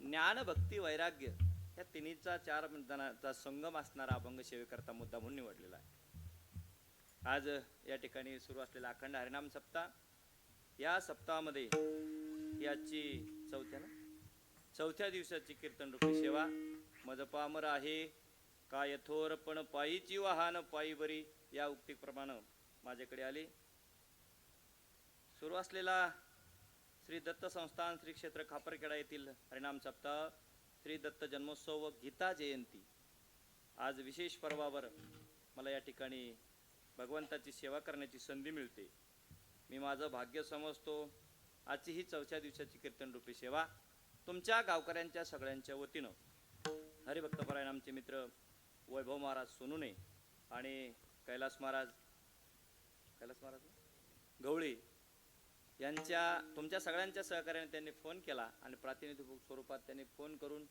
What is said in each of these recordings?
ज्ञान भक्ती वैराग्य या तिन्हीचा चार जणांचा संगम असणारा अभंग सेवेकरता मुद्दा म्हणून निवडलेला आहे. आज या ठिकाणी सुरू असलेला अखंड हरिनाम सप्ताह, या सप्ताहामध्ये याची चौथ्या दिवसाची कीर्तन रूपी सेवा मज पामर आहे का यथोरपण पायीची वाहन पायी बरी या उक्तीप्रमाणे माझ्याकडे आली. सुरू असलेला श्री दत्त संस्थान श्री क्षेत्र खापरखेडा येथील हरिनाम सप्ताह, श्री दत्त जन्मोत्सव व गीता जयंती, आज विशेष पर्वावर मला या ठिकाणी भगवंताची सेवा करण्याची संधी मिळते. मी माझं भाग्य समजतो. आजची ही चौथ्या दिवसाची कीर्तन रूपी सेवा तुमच्या गावकऱ्यांच्या सगळ्यांच्या वतीनं हरिभक्तपरायण आमचे मित्र वैभव महाराज सोनुने आणि कैलास महाराज गवळी यांच्या तुमच्या सगळ्यांच्या सहकार्याने त्यांनी फोन केला आणि प्रातिनिधिक स्वरूपात त्यांनी फोन करून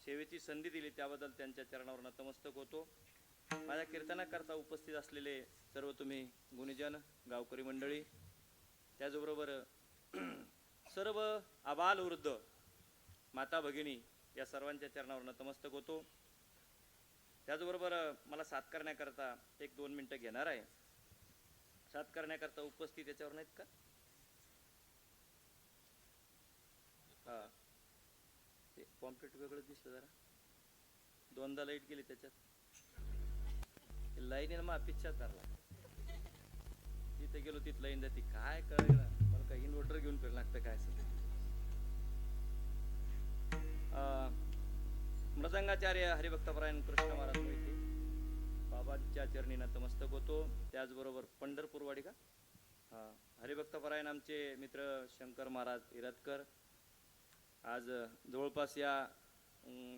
सेवेची संधी दिली, त्याबद्दल त्यांच्या चरणावर नतमस्तक होतो. माझ्या कीर्तनाकरता उपस्थित असलेले सर्व तुम्ही गुणीजन, गावकरी मंडळी, त्याचबरोबर सर्व आबाल वृद्ध, माता भगिनी या सर्वांच्या चरणावर नतमस्तक होतो. त्याचबरोबर मला साथ करण्याकरता 1-2 मिनटं घेणार आहे. साथ करण्याकरता उपस्थित याच्यावर नाहीत का? हा, ते पॉम्पलेट वेगळं दिसलं जरा, 2दा लाईट गेली त्याच्यात, लाईन मग अपेक्षा धरला. तिथे गेलो तिथं लाईन जाते, काय कळलं ना मला, काही इन्व्हर्टर घेऊन फिरलं लागतं काय असं. मृदंगाचार्य हरिभक्तपरायण कृष्ण महाराज मोहिते बाबांच्या चरणी नतमस्तक होतो. त्याचबरोबर पंढरपूरवाडी का हरिभक्तपरायण आमचे मित्र शंकर महाराज इरतकर, आज जवळपास या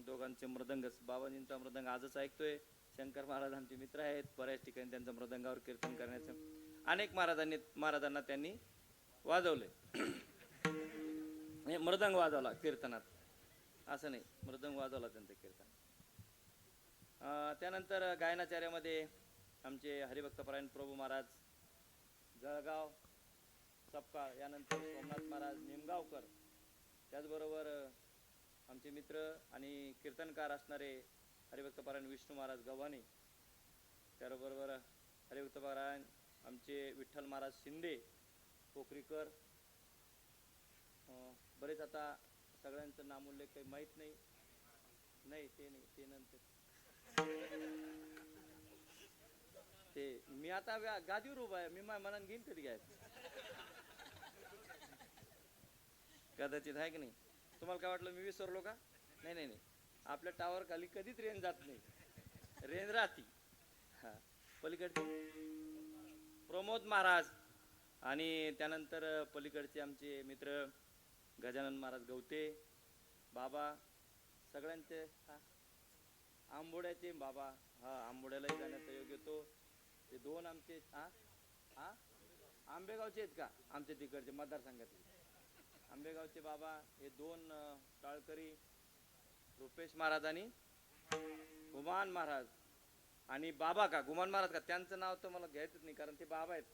दोघांचे मृदंग, बाबाजींचा मृदंग आजच ऐकतोय. शंकर महाराज आमचे मित्र आहेत, बऱ्याच ठिकाणी त्यांचं मृदंगावर कीर्तन करण्याचं अनेक महाराजांना त्यांनी वाजवले. मृदंग वाजवला कीर्तनात, असं नाही, मृदंग वाजवला त्यांचं कीर्तन. त्यानंतर गायनाचार्यामध्ये आमचे हरिभक्तपरायण प्रभू महाराज जळगाव सपकाळ, यानंतर सोमनाथ महाराज निमगावकर, त्याचबरोबर आमचे मित्र आणि कीर्तनकार असणारे हरिभक्तपरायण विष्णू महाराज गव्हाणे, त्याबरोबर हरिभक्तपरायण आमचे विठ्ठल महाराज शिंदे पोखरीकर, बरेच आता सगळ्यांचं नामोल्लेख काही माहीत नाही, ते नाही, ते नंतर ते मी आता गादीवर उभा आहे, मी माझ्या मनाने घेईन कधी घ्यायचं, कदाचित आहे की नाही. तुम्हाला काय वाटलं मी विसरलो का? नाही नाही नाही, आपल्या टावर खाली कधीच रेंज जात नाही, रेंज राहती. हा, पलीकडचे प्रमोद महाराज आणि त्यानंतर पलीकडचे आमचे मित्र गजानन महाराज गवते बाबा, सगळ्यांचे आंबोड्याचे बाबा, आंबोड्यालाही जाण्याचा योग येतो. ते 2 आमचे आंबेगावचे आहेत का, आमचे तिकडचे मतदारसंघातले आंबेगावचे बाबा, हे 2 टाळकरी रुपेश महाराज आणि गुमान महाराज. आणि बाबा का गुमान महाराज का, त्यांचं नाव तर मला घ्यायचंच नाही, कारण ते बाबा आहेत,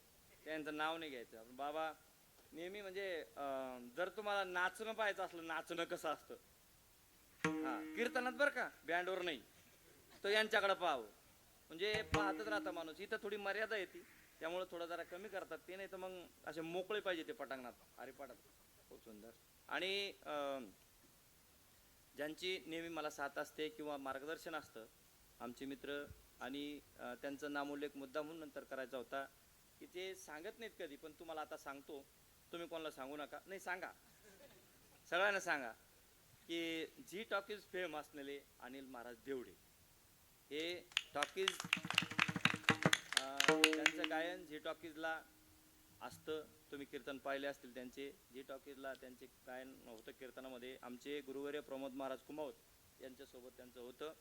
त्यांचं नाव नाही घ्यायचं. बाबा नेहमी म्हणजे जर तुम्हाला नाचणं पाहायचं असलं, नाचणं कसं असतं कीर्तनात बरं का, बँडवर नाही, तर यांच्याकडे पाहावं, म्हणजे पाहतच राहता माणूस. इथं थोडी मर्यादा येते, त्यामुळे थोडं जरा कमी करतात ते, नाही तर मग असे मोकळे पाहिजे ते पटांगणात, हरिपाठात. खूप सुंदर. आणि ज्यांची नेहमी मला साथ असते किंवा मार्गदर्शन असतं, आमचे मित्र, आणि त्यांचं नामोल्लेख मुद्दा म्हणून नंतर करायचा होता, की ते सांगत नाहीत कधी, पण तुम्हाला आता सांगतो. तुम्ही कोणाला सांगू नका, नाही सांगा, सगळ्यांना सांगा की झी टॉकीज फेम असलेले अनिल महाराज देवडे, हे टॉकीज, त्यांचं गायन झी टॉकीजला असतं. तुम्ही कीर्तन पाहिले असतील त्यांचे, झी टॉकीजला त्यांचे गायन होतं. कीर्तनामध्ये आमचे गुरुवर्य प्रमोद महाराज कुमावत यांच्यासोबत त्यांचं होतं,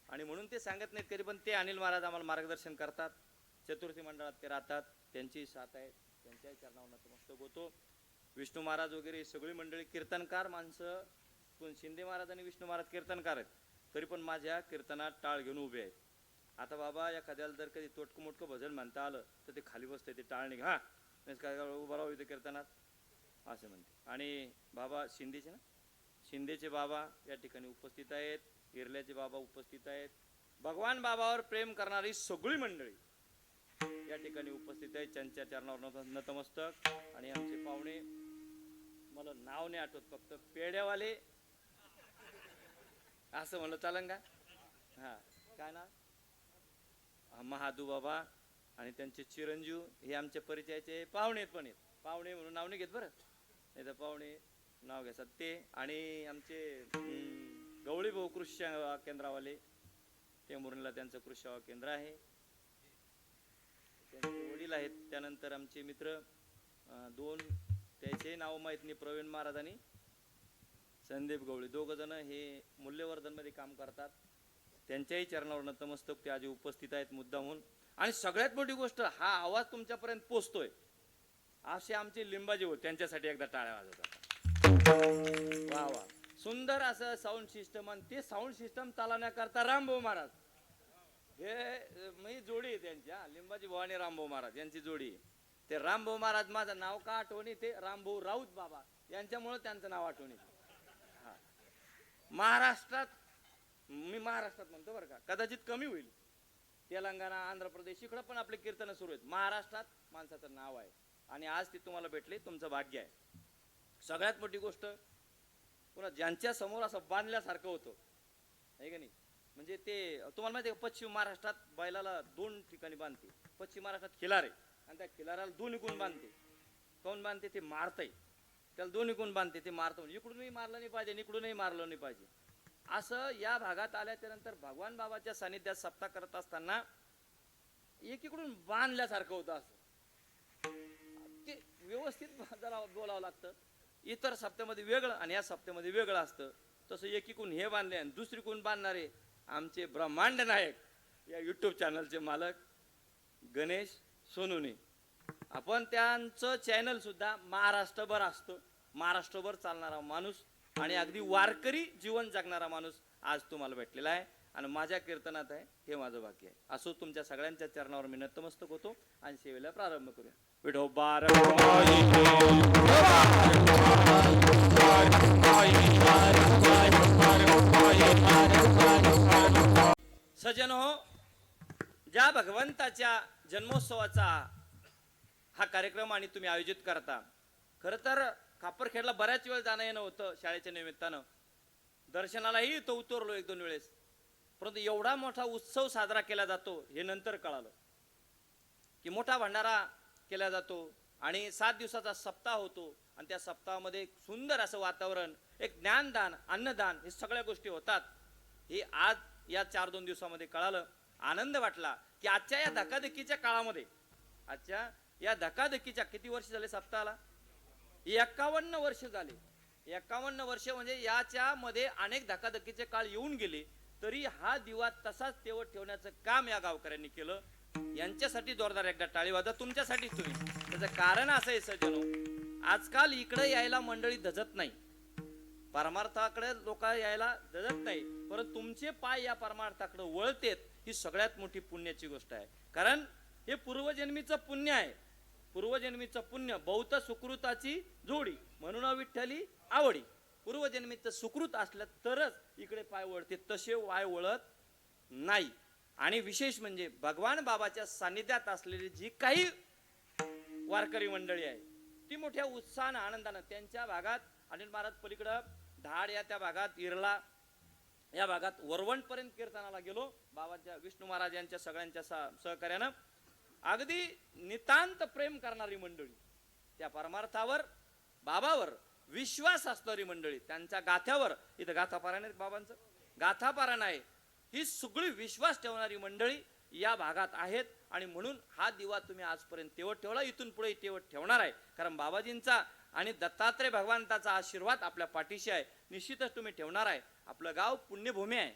आणि म्हणून ते सांगत नाहीत कधी, पण ते अनिल महाराज आम्हाला मार्गदर्शन करतात. चतुर्थी मंडळात ते राहतात, त्यांची साथ आहे, त्यांच्या चरणावर नतमस्तक होतो. विष्णू महाराज वगैरे सगळी मंडळी कीर्तनकार माणसं, पण शिंदे महाराज आणि विष्णू महाराज कीर्तनकार आहेत, तरी पण माझ्या कीर्तनात टाळ घेऊन उभे आहेत. आता बाबा एखाद्याला जर कधी तोटकं मोटकं भजन म्हणता आलं तर ते खाली बसते, ते टाळ नाही, काय उभं राहू इथे कीर्तनात असं म्हणते. आणि बाबा शिंदेचे ना, शिंदेचे बाबा या ठिकाणी उपस्थित आहेत, इरल्याचे बाबा उपस्थित आहेत, भगवान बाबावर प्रेम करणारी सगळी मंडळी या ठिकाणी उपस्थित आहेत. त्यांच्या चरणावर नतमस्तक. आणि आमचे पाहुणे, मला नाव नाही आठवत, फक्त पेड्यावाले असं म्हणलं चालन का? हा, काय ना, महादू बाबा आणि त्यांचे चिरंजीव हे आमच्या परिचयाचे पाहुणे पण आहेत. पाहुणे म्हणून नाव नाही घेत बरं, नाही तर पाहुणे नाव घ्यायचं ते. आणि आमचे गवळी भाऊ कृषी सेवा केंद्रावाले, ते मुरणला त्यांचं कृषी सेवा केंद्र आहे, त्यांचे वडील आहेत. त्यानंतर आमचे मित्र दोन, त्याचे नाव माहीत नाही, प्रवीण महाराज आणि संदीप गवळी, दोघ जण हे मूल्यवर्धन मध्ये काम करतात. त्यांच्याही चरणावर नतमस्तक, ते आधी उपस्थित आहेत मुद्दामहून. आणि सगळ्यात मोठी गोष्ट, हा आवाज तुमच्यापर्यंत पोचतोय असे आमचे लिंबाजी होते, त्यांच्यासाठी एकदा टाळ्या वाजवतात. वा वा, सुंदर असं साऊंड सिस्टम. आणि ते साऊंड सिस्टम चालवण्याकरता रामभाऊ महाराज हे मी जोडी आहे त्यांच्या, लिंबाजी भाऊ आणि रामभाऊ महाराज यांची जोडी. ते रामभाऊ महाराज, माझं नाव का आठवणी, ते रामभाऊ राऊत बाबा यांच्यामुळे त्यांचं नाव आठवणी. हा, महाराष्ट्रात, मी महाराष्ट्रात म्हणतो बरं का, कदाचित कमी होईल, तेलंगणा आंध्र प्रदेश इकडं पण आपले कीर्तन सुरू आहेत, महाराष्ट्रात माणसाचं नाव आहे. आणि आज ते तुम्हाला भेटले, तुमचं भाग्य आहे. सगळ्यात मोठी गोष्ट, पुन्हा ज्यांच्या समोर असं बांधल्यासारखं होतं आहे का नाही, म्हणजे ते तुम्हाला माहिती आहे, पश्चिम महाराष्ट्रात बैलाला 2 ठिकाणी बांधते. पश्चिम महाराष्ट्रात खिलार आहे, आणि त्या खिलाराला 2 इकून बांधते. कोण बांधते? ते मारतंय, त्याला 2 इकून बांधते, ते मारतं. म्हणजे इकडूनही मारलं नाही पाहिजे, इकडूनही मारलं नाही पाहिजे. असं या भागात आल्याच्या नंतर भगवान बाबाच्या सानिध्यात सप्ताह करत असताना एकीकडून बांधल्यासारखं होतं. असं ते व्यवस्थित जरा बोलावं लागतं. इतर सप्त्यामध्ये वेगळं आणि या सप्त्यामध्ये वेगळं असतं. तसं एकीकडून हे बांधले आणि दुसरीकडून बांधणारे आमचे ब्रह्मांड नायक या यूट्यूब चॅनलचे मालक गणेश सोनुने. आपण त्यांचं चॅनल सुद्धा महाराष्ट्रभर असतं, महाराष्ट्रभर चालणारा माणूस आणि अगदी वारकरी जीवन जगणारा माणूस आज तुम्हाला भेटलेला आहे. आणि माझ्या कीर्तनात आहे, हे माझं भाग्य आहे. असो, तुमच्या सगळ्यांच्या चरणावर मी नतमस्तक होतो आणि सेवेला प्रारंभ करूया. विठोबा सजन हो, ज्या भगवंताच्या जन्मोत्सवाचा हा कार्यक्रम आणि तुम्ही आयोजित करता, खरं तर खापरखेडला बऱ्याच वेळ जाणं येणं होतं शाळेच्या निमित्तानं, दर्शनालाही तो उतरलो 1-2 वेळेस, परंतु एवढा मोठा उत्सव साजरा केला जातो हे नंतर कळालं की मोठा भंडारा केला जातो आणि 7 दिवसाचा सप्ताह होतो. आणि त्या सप्ताहामध्ये सुंदर असं वातावरण, एक ज्ञानदान, अन्नदान, हे सगळ्या गोष्टी होतात. हे आज या 4-2 दिवसामध्ये कळालं. आनंद वाटला की आजच्या या धकाधकीच्या काळामध्ये, आजच्या या धकाधकीच्या, किती वर्ष झाले सप्ताहाला? 51 वर्ष झाले. 51 वर्ष म्हणजे याच्या मध्ये अनेक धकाधकीचे काळ येऊन गेले, तरी हा दिवा तसाच तेवत ठेवण्याचं काम या गावकऱ्यांनी केलं. यांच्यासाठी जोरदार एकदा टाळी वाजवा, तुमच्यासाठी तुम्ही. त्याचं कारण असं आहे सज्जनो, आजकाल इकडे यायला मंडळी धजत नाही, परमार्थाकडे लोक यायला धजत नाही, परंतु तुमचे पाय या परमार्थाकडे वळतेत, ही सगळ्यात मोठी पुण्याची गोष्ट आहे. कारण हे पूर्वजन्मीचं पुण्य आहे. पूर्वजन्मीचं पुण्य, बहुत सुकृताची जोडी, म्हणून विठ्ठली आवडी. पूर्वजन्मीचं सुकृत असलं तरच इकडे पाय वळते, तसे वाय वळत नाही. आणि विशेष म्हणजे भगवान बाबाच्या सानिध्यात असलेली जी काही वारकरी मंडळी आहे, ती मोठ्या उत्साहानं, आनंदानं त्यांच्या भागात, अनिल महाराज पलीकडं धाड या त्या भागात, इरला या भागात वरवंट पर्यंत कीर्तनाला गेलो. बाबाच्या, विष्णू महाराज यांच्या सगळ्यांच्या सहकार्यानं अगदी नितांत प्रेम करणारी मंडळी, त्या परमार्थावर, बाबावर विश्वास असणारी मंडळी, त्यांच्या गाथ्यावर, इथं गाथापारायण आहे बाबांचं, गाथापारायण आहे, ही सगळी विश्वास ठेवणारी मंडळी या भागात आहेत. आणि म्हणून हा दिवा तुम्ही आजपर्यंत तेवत ठेवला, इथून पुढे तेवत ठेवणार आहे. कारण बाबाजींचा आणि दत्तात्रय भगवंताचा आशीर्वाद आपल्या पाठीशी आहे, निश्चितच तुम्ही ठेवणार आहे. आपलं गाव पुण्यभूमी आहे,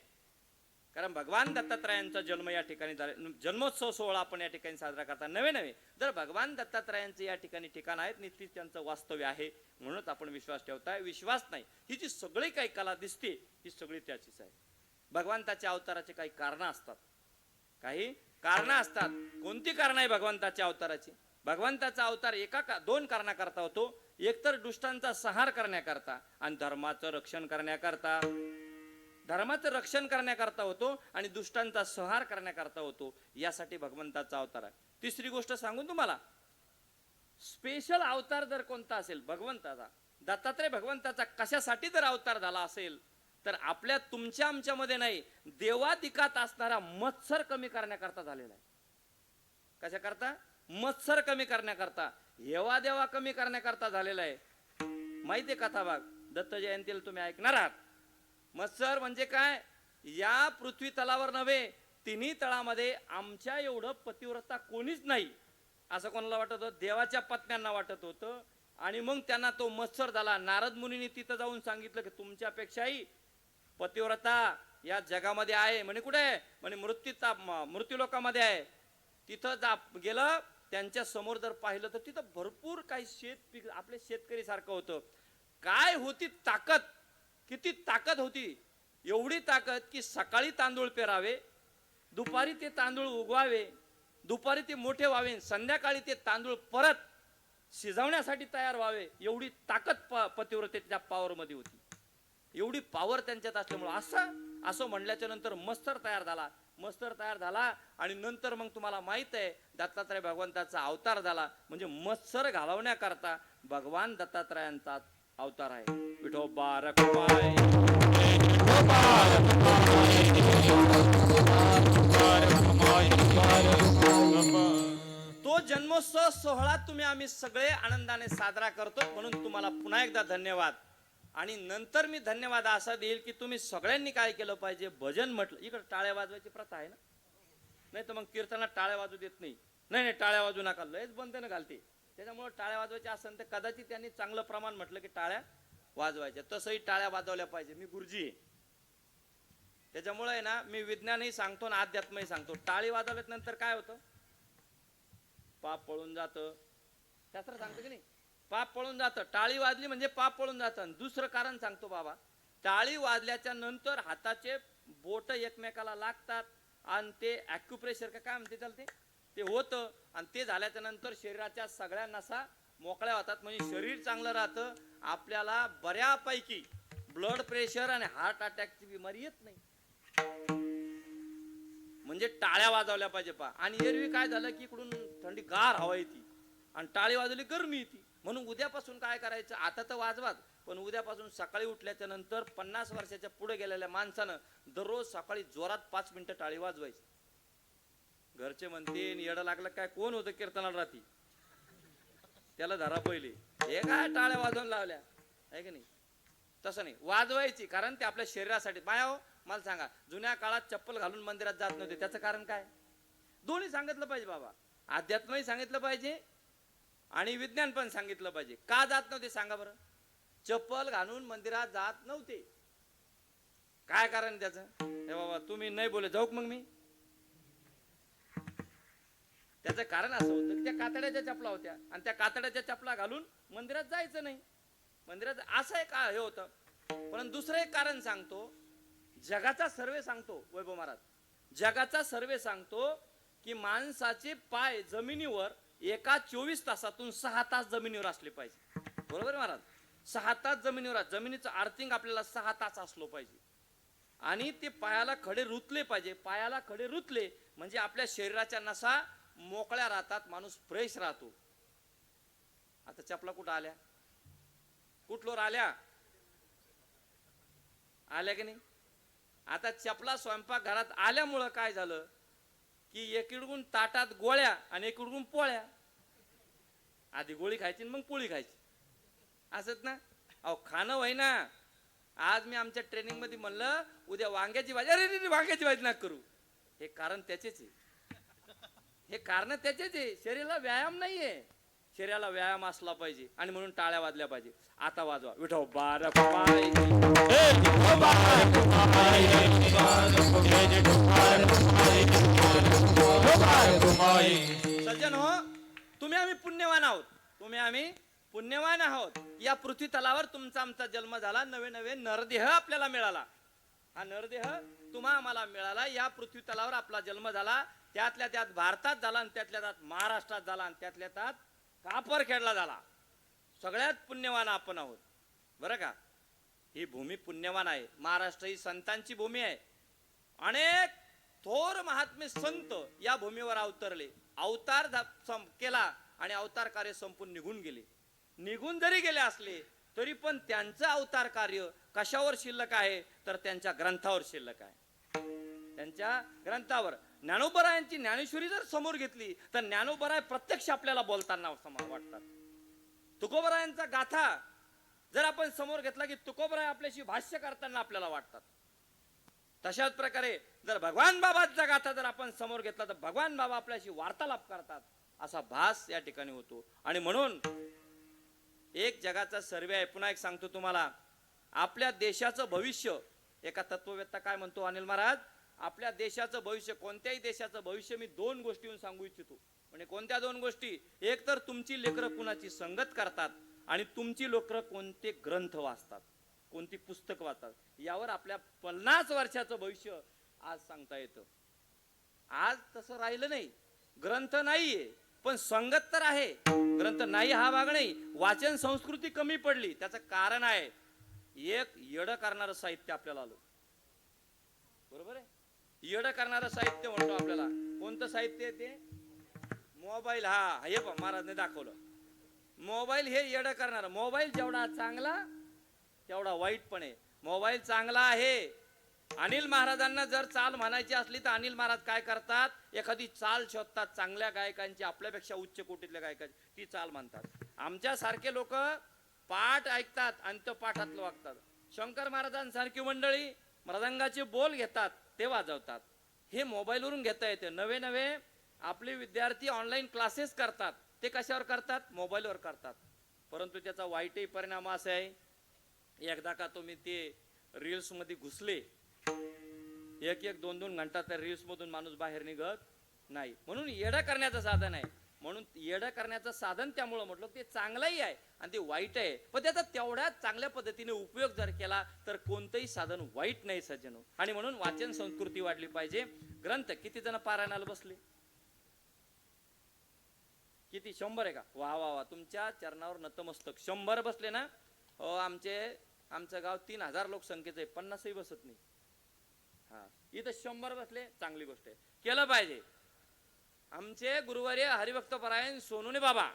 कारण भगवान दत्तात्रयांचा जन्म या ठिकाणी झाला. जन्मोत्सव सोहळा आपण या ठिकाणी साजरा करता. नवे जर भगवान दत्तात्रयांचे या ठिकाणी ठिकाण आहेत, निश्चित त्यांचं वास्तव्य आहे, म्हणूनच आपण विश्वास ठेवताय. विश्वास नाही, ही जी सगळी काही कला दिसते, ही सगळी त्याचीच आहे. भगवंताच्या अवताराचे काही कारणं असतात, काही कारणं असतात. कोणती कारणं आहे भगवंताच्या अवताराची? भगवंताचा अवतार 2 कारणाकरता होतो. एकतर दुष्टांचा संहार करण्याकरता आणि धर्माचं रक्षण करण्याकरता, धर्माचं रक्षण करण्याकरता होतो आणि दुष्टांचा संहार करण्याकरता होतो. यासाठी भगवंताचा अवतार आहे. तिसरी गोष्ट सांगून तुम्हाला, स्पेशल अवतार जर कोणता असेल भगवंताचा, दत्तात्रय भगवंताचा कशासाठी जर अवतार झाला असेल तर आपल्या तुमच्या आमच्यामध्ये नाही, देवादिकात असणारा मत्सर कमी करण्याकरता झालेला आहे. कशा करता? मत्सर कमी करण्याकरता, हेवा देवा कमी करण्याकरता झालेला आहे. माहितीये कथा भाग, दत्त जयंतीला तुम्ही ऐकणार आहात. मत्सर म्हणजे काय? या पृथ्वी तलावर नव्हे, तिन्ही तळामध्ये आमच्या एवढं पतिव्रता कोणीच नाही असं कोणाला वाटत होतं? देवाच्या पत्न्यांना वाटत होतं. आणि मग त्यांना तो मत्सर झाला. नारद मुनींनी तिथं जाऊन सांगितलं की तुमच्यापेक्षाही पतिव्रता या जगामध्ये आहे. म्हणे कुठे आहे? म्हणे मृत्यू लोकामध्ये आहे. तिथं गेलं, त्यांच्या समोर जर पाहिलं तर तिथं भरपूर काही शेत पीक आपल्या शेतकरी सारखं होतं. काय होती ताकद, किती ताकद होती! एवढी ताकद की सकाळी तांदूळ पेरावे, दुपारी ते तांदूळ उगवावे, दुपारी ते मोठे व्हावे, संध्याकाळी ते तांदूळ परत शिजवण्यासाठी तयार व्हावे. एवढी ताकद पतिव्रतेच्या पॉवर मध्ये होती. एवढी पॉवर त्यांच्यात असल्यामुळे असं म्हणल्याच्या नंतर मत्सर तयार झाला. मत्सर तयार झाला आणि नंतर मग तुम्हाला माहित आहे दत्तात्रय भगवंताचा अवतार झाला. म्हणजे मत्सर घालवण्याकरता भगवान दत्तात्रयांचा अवतार आहे. विठोबा रखुमाई, तो जन्मोत्सव सोहळा तुम्ही आम्ही सगळे आनंदाने साजरा करतो. म्हणून तुम्हाला पुन्हा एकदा धन्यवाद. आणि नंतर मी धन्यवाद असा देईल की तुम्ही सगळ्यांनी काय केलं पाहिजे, भजन म्हटलं. इकडे टाळ्या वाजवायची प्रथा आहे ना, नाही तर मग कीर्तनात टाळ्या वाजू देत नाही. नाही टाळ्या वाजू नका, लयच बंधन घालते. त्याच्यामुळे टाळ्या वाजवायच्या असेल तर कदाचित त्यांनी चांगलं प्रमाण म्हटलं की टाळ्या वाजवायच्या. तसंही टाळ्या वाजवल्या पाहिजे. मी गुरुजी आहे, त्याच्यामुळे आहे ना, मी विज्ञानही सांगतो आणि अध्यात्मही सांगतो. टाळी वाजवल्यात नंतर काय होतं? पाप पळून जातं. शास्त्र सांगतं की नाही, पाप पळून जातं. टाळी वाजली म्हणजे पाप पळून जातं. दुसरं कारण सांगतो बाबा, टाळी वाजल्याच्या नंतर हाताचे बोट एकमेकाला लागतात आणि ते ॲक्युप्रेशर का काय म्हणते चालते ते होतं. आणि ते झाल्याच्या नंतर शरीराच्या सगळ्या नसा मोकळ्या होतात. म्हणजे शरीर चांगलं राहतं. आपल्याला बऱ्यापैकी ब्लड प्रेशर आणि हार्ट अटॅकची बिमारी येत नाही. म्हणजे टाळ्या वाजवल्या पाहिजे पा. आणि एरवी काय झालं की इकडून थंडी गार हवा येते आणि टाळी वाजवली गरमी येते. म्हणून उद्यापासून काय करायचं, आता तर वाजवाच, पण उद्यापासून सकाळी उठल्याच्या नंतर 50 वर्षाच्या पुढे गेलेल्या माणसानं दररोज सकाळी जोरात 5 मिनिटं टाळी वाजवायची. घरचे म्हणते येडं लागलं काय, कोण होतं कीर्तनाला राहती, त्याला धरा पहिले, हे काय टाळ्या वाजवून लावल्या आहे की नाही. तसं नाही, वाजवायची. कारण ते आपल्या शरीरासाठी. माया हो, मला सांगा, जुन्या काळात चप्पल घालून मंदिरात जात नव्हते, त्याचं कारण काय? दोन्ही सांगितलं पाहिजे बाबा. अध्यात्मही सांगितलं पाहिजे आणि विज्ञान पण सांगितलं पाहिजे. का जात नव्हते सांगा बरं? चप्पल घालून मंदिरात जात नव्हते. काय कारण त्याचं? हे बाबा तुम्ही नाही बोले, जाऊ मग मी. त्याचं कारण असं होतं की त्या कातड्याच्या चपला होत्या आणि त्या कातड्याच्या चपला घालून मंदिरात जायचं नाही. मंदिरात असं एक हे होतं. पण दुसरं एक कारण सांगतो, जगाचा सर्वे सांगतो वैभव महाराज, जगाचा सर्वे सांगतो की माणसाचे पाय जमिनीवर एका 24 तासातून 6 तास जमिनीवर असले पाहिजे. बरोबर महाराज? 6 तास जमिनीवर. जमिनीचं आर्थिंग आपल्याला 6 तास असलो पाहिजे. आणि ते पायाला खडे रुतले पाहिजे. पायाला खडे रुतले म्हणजे आपल्या शरीराच्या नसा मोकळ्या राहतात, माणूस फ्रेश राहतो. आता चपला कुठं आल्या, कुठलोर आल्या आल्या की नाही? आता चपला स्वयंपाक घरात आल्यामुळं काय झालं की एकीकडून ताटात गोळ्या आणि एकीकडून पोळ्या. आधी गोळी खायची मग पोळी खायची, असंच ना. अहो खाणं व्हाय ना. आज मी आमच्या ट्रेनिंग मध्ये म्हणलं उद्या वांग्याची भाजी, अरे वांग्याची भाजी नका करू. हे कारण त्याचेच आहे, हे कारण त्याचेच आहे. शरीराला व्यायाम नाहीये, शरीराला व्यायाम असला पाहिजे आणि म्हणून टाळ्या वाजल्या पाहिजे. आता वाजवा विठोबा रखुमाई. सज्जन हो, तुम्ही आम्ही पुण्यवान आहोत, तुम्ही आम्ही पुण्यवान आहोत. या पृथ्वी तलावर तुमचा आमचा जन्म झाला. नवे नवे नरदेह आपल्याला मिळाला. हा नरदेह तुम्हा आम्हाला मिळाला. या पृथ्वी तलावर आपला जन्म झाला. त्यातल्या त्यात भारतात झाला आणि त्यातल्या त्यात महाराष्ट्रात झाला आणि त्यातल्या त्यात कापरखेडला झाला. सगळ्यात पुण्यवान आपण आहोत बरं का. ही भूमी पुण्यवान आहे. महाराष्ट्र ही संतांची भूमी आहे. अनेक थोर महात्मे संत या भूमीवर अवतरले, अवतार केला आणि अवतार कार्य संपून निघून गेले. निघून जरी गेले असले तरी पण त्यांचं अवतार कार्य कशावर शिल्लक आहे तर त्यांच्या ग्रंथावर शिल्लक आहे. त्यांच्या ग्रंथावर. ज्ञानोबरायांची ज्ञानेश्वरी जर समोर घेतली तर ज्ञानोबराय प्रत्यक्ष आपल्याला बोलताना वाटतात. तुकोबरायांचा गाथा जर आपण समोर घेतला की तुकोबराय आपल्याशी भाष्य करताना आपल्याला वाटतात. तशाच प्रकारे जर भगवान बाबांचा गाथा जर आपण समोर घेतला तर भगवान बाबा आपल्याशी वार्तालाप करतात असा भास या ठिकाणी होतो. आणि म्हणून एक जगाचा सर्वे आहे. पुन्हा एक सांगतो तुम्हाला, आपल्या देशाचं भविष्य, एका तत्ववेत्ता काय म्हणतो अनिल महाराज, आपल्या देशाचं भविष्य, कोणत्याही देशाचं भविष्य मी दोन गोष्टीहून सांगू इच्छितो. म्हणजे कोणत्या दोन गोष्टी? एक तर तुमची लेकरं कुणाची संगत करतात आणि तुमची लेकरं कोणते ग्रंथ वाचतात, कोणती पुस्तक वाचतात. यावर आपल्या 50 वर्षाचं भविष्य आज सांगता येतं. आज तसं राहिलं नाही. ग्रंथ नाहीये पण संगत तर आहे. ग्रंथ नाही हा भाग नाही. वाचन संस्कृती कमी पडली. त्याचं कारण आहे एक येडं करणारं साहित्य आपल्याला आलं. बरोबर आहे. येडं करणारं साहित्य म्हणतो आपल्याला. कोणतं साहित्य आहे ते? मोबाईल. हा हे पहा महाराजने दाखवलं. मोबाईल हे येडं करणार. मोबाईल जेवढा चांगला तेवढा वाईट पण आहे. मोबाईल चांगला आहे. अनिल महाराजांना जर चाल म्हणायची असली तर अनिल महाराज काय करतात, एखादी चाल शोधतात चांगल्या गायकांची, आपल्यापेक्षा उच्च कोटीतल्या गायकांची, ती चाल म्हणतात. आमच्या सारखे लोक पाठ ऐकतात आणि तो पाठातलं वागतात. शंकर महाराजांसारखी मंडळी मृदंगाचे बोल घेतात, ते वाजवतात. हे मोबाईलवरून घेता येते. नवे नवे आपले विद्यार्थी ऑनलाईन क्लासेस करतात. ते कशावर करतात? मोबाईलवर करतात. परंतु त्याचा वाईटही परिणाम असा आहे, एकदा का तुम्ही ते रील्स मध्ये घुसले, एक एक दोन दोन घंटा त्या रील्स मधून माणूस बाहेर निघत नाही. म्हणून येडा करण्याचं साधन आहे. म्हणून येडा करण्याचं साधन त्यामुळं म्हटलं ते चांगलंही आहे आणि ते वाईट आहे. पण त्याचा तेवढ्याच चांगल्या पद्धतीने उपयोग जर केला तर कोणतंही साधन वाईट नाही सज्जनो. आणि म्हणून वाचन संस्कृती वाढली पाहिजे. ग्रंथ किती जण पारायणाला बसले? किती? 100 आहे का? वा वा वा, तुमच्या चरणावर नतमस्तक. 100 बसले ना. आमचं गाव 3000 लोकसंख्येचं आहे, 50ही बसत नाही. हा, इथं 100 बसले, चांगली गोष्ट आहे, केलं पाहिजे. आमचे गुरुवर्य हरिभक्त परायण सोनुने बाबा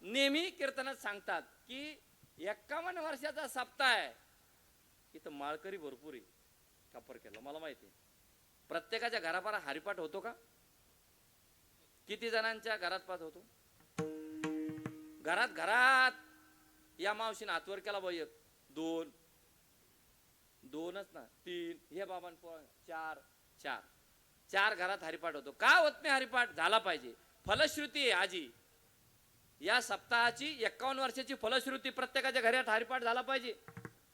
नेहमी कीर्तनात सांगतात की 51 वर्षाचा सप्ताह आहे. इथं माळकरी भरपूर आहे. कापर केलं मला माहिती आहे. प्रत्येकाच्या घरापारा हरिपाठ होतो का? किती जणांच्या घरात पाठ होतो? घरात या मावशीने हातवर केला बाई, 1 2 2च ना, 3, हे बाबां 4 घरात हरिपाठ होतो. का होत नाही हरिपाठ? झाला पाहिजे. फलश्रुती आहे आजी. या सप्ताहाची 51 वर्षाची फलश्रुती प्रत्येकाच्या घरात हरिपाठ झाला पाहिजे.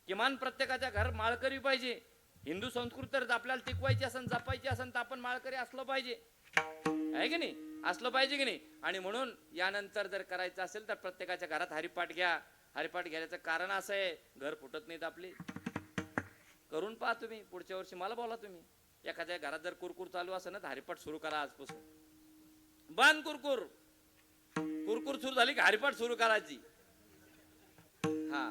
किमान प्रत्येकाच्या घर माळकरी पाहिजे. हिंदू संस्कृती तर आपल्याला टिकवायची असेल, जपायची असेल तर आपण माळकरी असलं पाहिजे, आहे की नाही? असलं पाहिजे की नाही? आणि म्हणून यानंतर जर करायचं असेल तर प्रत्येकाच्या घरात हरिपाठ घ्या. हरिपाठ घ्यायचं कारण असं आहे, घर फुटत नाहीत आपली. करून पहा तुम्ही. पुढच्या वर्षी मला बोला तुम्ही. एखाद्या घरात जर कुरकुर चालू असेल ना तर हरिपाठ सुरू करा आजपासून. बंद कुरकुर सुरू झाली की हरिपाठ सुरू करायची. हा,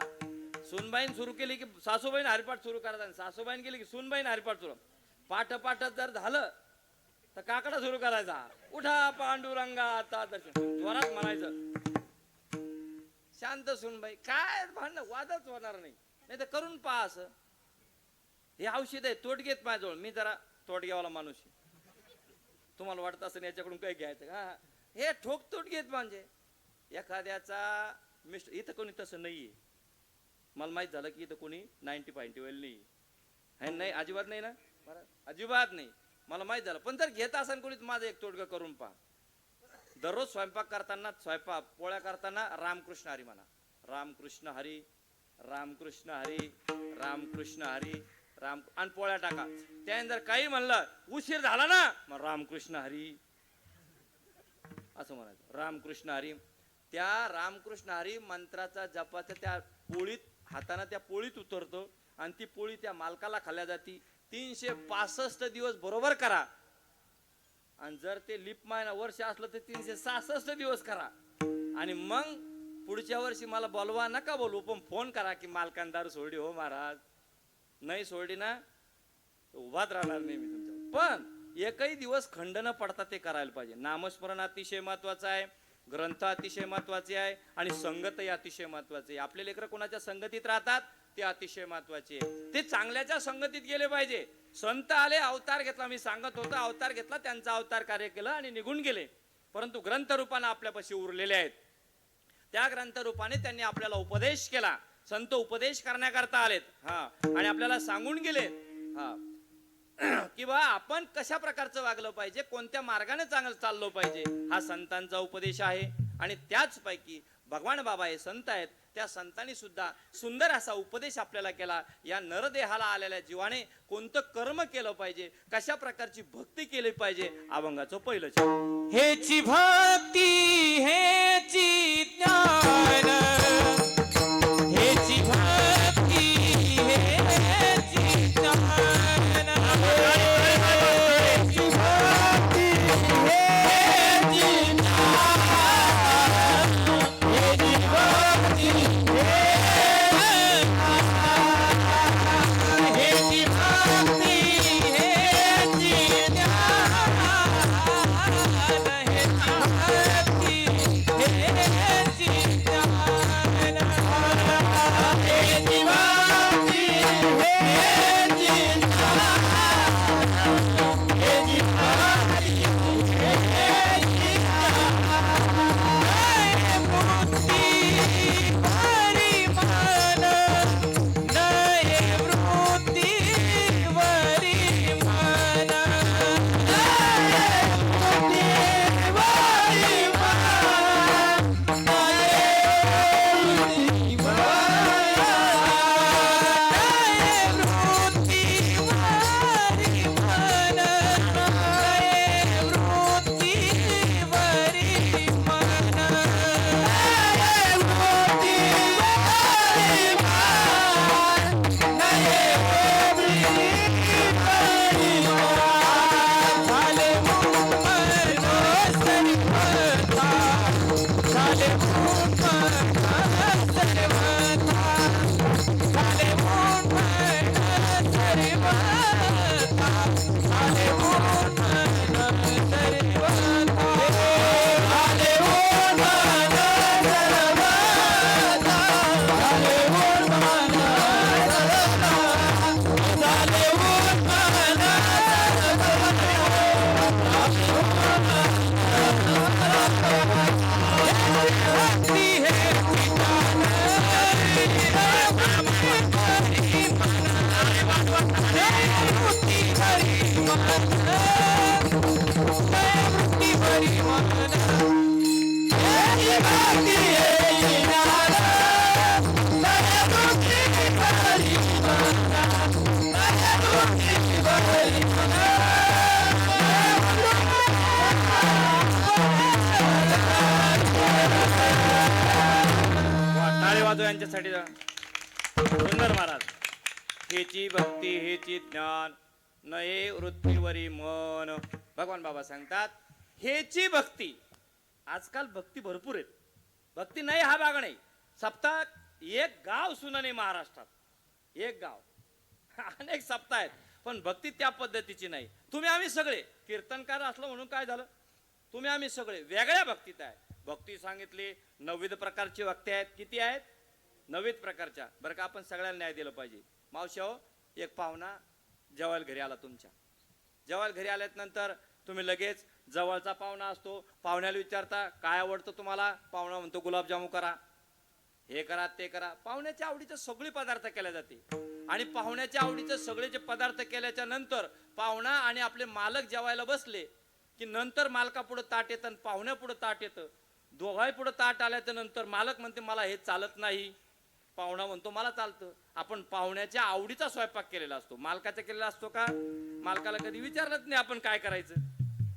सुनबाईन सुरू केली की सासूबाईन हरिपाठ सुरू करायचा, सासूबाईन केली की सुनबाईन हरिपाठ सुरू. पाठ जर झालं तर काकडा सुरू करायचा. उठा पांडुरंगा आता दर्शन, जोरात म्हणायचं. शांत सुनबाई, काय भांडण वादच होणार नाही. नाही तर करून पहा. असं हे औषध आहे, तोडगेत माझ्याजवळ. मी जरा तोडग्यावाला माणूस आहे. तुम्हाला वाटत असं याच्याकडून काही घ्यायचं हा, हे ठोक तोडगेत. म्हणजे एखाद्याचा मिस्टर, इथं कोणी तसं नाहीये. मला माहित झालं की इथं कोणी 90 वेल नाही. नाही, अजिबात नाही ना, अजिबात नाही. मला माहित झालं. पण जर घेत असेल कोणीच, माझं एक तोडगं करून पहा. दररोज स्वयंपाक करताना, पोळ्या करताना रामकृष्ण हरी म्हणा. रामकृष्ण हरी, रामकृष्ण हरी, रामकृष्ण हरी, राम, आणि पोळ्या टाका. त्याने जर काही म्हणलं, उशीर झाला ना, मग रामकृष्ण हरी असं म्हणायचं. रामकृष्ण हरी. त्या रामकृष्ण हरी मंत्राचा जपाचा त्या पोळीत, हाताने त्या पोळीत उतरतो आणि ती पोळी त्या मालकाला खाल्ल्या जाती. 365 दिवस बरोबर करा. आणि जर ते लिप महिना वर्ष असलं तर 366 दिवस करा. आणि मग पुढच्या वर्षी मला बोलवा नका बोलू, पण फोन करा की मालकान दारू सोडली हो महाराज. नाही सोडली ना उभाच राहणार नाही मी तुमच्या. पण एकही दिवस खंड न पडता ते करायला पाहिजे. नामस्मरण अतिशय महत्वाचं आहे, ग्रंथ अतिशय महत्वाचे आहे आणि संगतही अतिशय महत्वाचे आहे. आपले लेकरं कोणाच्या संगतीत राहतात ते अतिशय महत्वाचे आहे. ते चांगल्याच्या संगतीत गेले पाहिजे. संत आले, अवतार घेतला, मी सांगत होतो अवतार घेतला, त्यांचा अवतार कार्य केलं आणि निघून गेले. परंतु ग्रंथ रूपाने आपल्यापाशी उरलेले आहेत. त्या ग्रंथ रूपाने त्यांनी आपल्याला उपदेश केला. संत उपदेश करण्याकरता आलेत हा आणि आपल्याला सांगून गेले हा किंवा आपण कशा प्रकारचं वागलं पाहिजे, कोणत्या मार्गाने चांगलं चाललो पाहिजे, हा संतांचा उपदेश आहे. आणि त्याच पैकी भगवान बाबा हे संत आहेत. त्या संतांनी सुद्धा सुंदर असा उपदेश आपल्याला केला. या नरदेहाला आलेल्या जीवाने कोणतं कर्म केलं पाहिजे, कशा प्रकारची भक्ती केली पाहिजे. अभंगाचं पहिलं चरण. हेची भक्ती हेची ज्ञान, हेची भक्ती हेची ज्ञान, हेची भक्ती हेची ज्ञान, हेची भक्ती हेची भक्ती हेची यांच्यासाठी सुंदर महाराज. हेची भक्ती हेची ज्ञान नये वृत्तीवरी मन. भगवान बाबा सांगतात हेची भक्ती. आजकाल भक्ती भरपूर आहेत, भक्ती नाही हा भाग नाही. सप्ताह एक गाव सुनाने महाराष्ट्रात, एक गाव अनेक सप्ताह आहेत, पण भक्ती त्या पद्धतीची नाही. तुम्ही आम्ही सगळे कीर्तनकार असलो म्हणून काय झालं, तुम्ही आम्ही सगळे वेगळ्या भक्तीत आहे. भक्ती सांगितली 9 प्रकारची भक्ती आहेत. किती आहेत? 9 प्रकारच्या. बरं का, आपण सगळ्यांना न्याय दिलं पाहिजे. मावश्याहो, एक पाहुणा जेवायला घरी आला तुमच्या, जेवायला घरी आल्यात नंतर तुम्ही लगेच जवळचा पाहुणा असतो, पाहुण्याला विचारता काय आवडतं तुम्हाला, पाहुणा म्हणतो गुलाबजामू करा, हे करा ते करा. पाहुण्याच्या आवडीचे सगळे पदार्थ केले जाते आणि पाहुण्याच्या आवडीचे सगळे जे पदार्थ केल्याच्या नंतर पाहुणा आणि आपले मालक जेवायला बसले की नंतर मालका पुढे ताट येतं आणि पाहुण्या पुढे ताट येतं. दोघाही पुढे ताट आल्याच्या नंतर मालक म्हणते मला हे चालत नाही, पाहुणा म्हणतो मला चालतं. आपण पाहुण्याच्या आवडीचा स्वयंपाक केलेला असतो, मालकाचा केलेला असतो का? मालकाला कधी विचारलंच नाही आपण काय करायचं,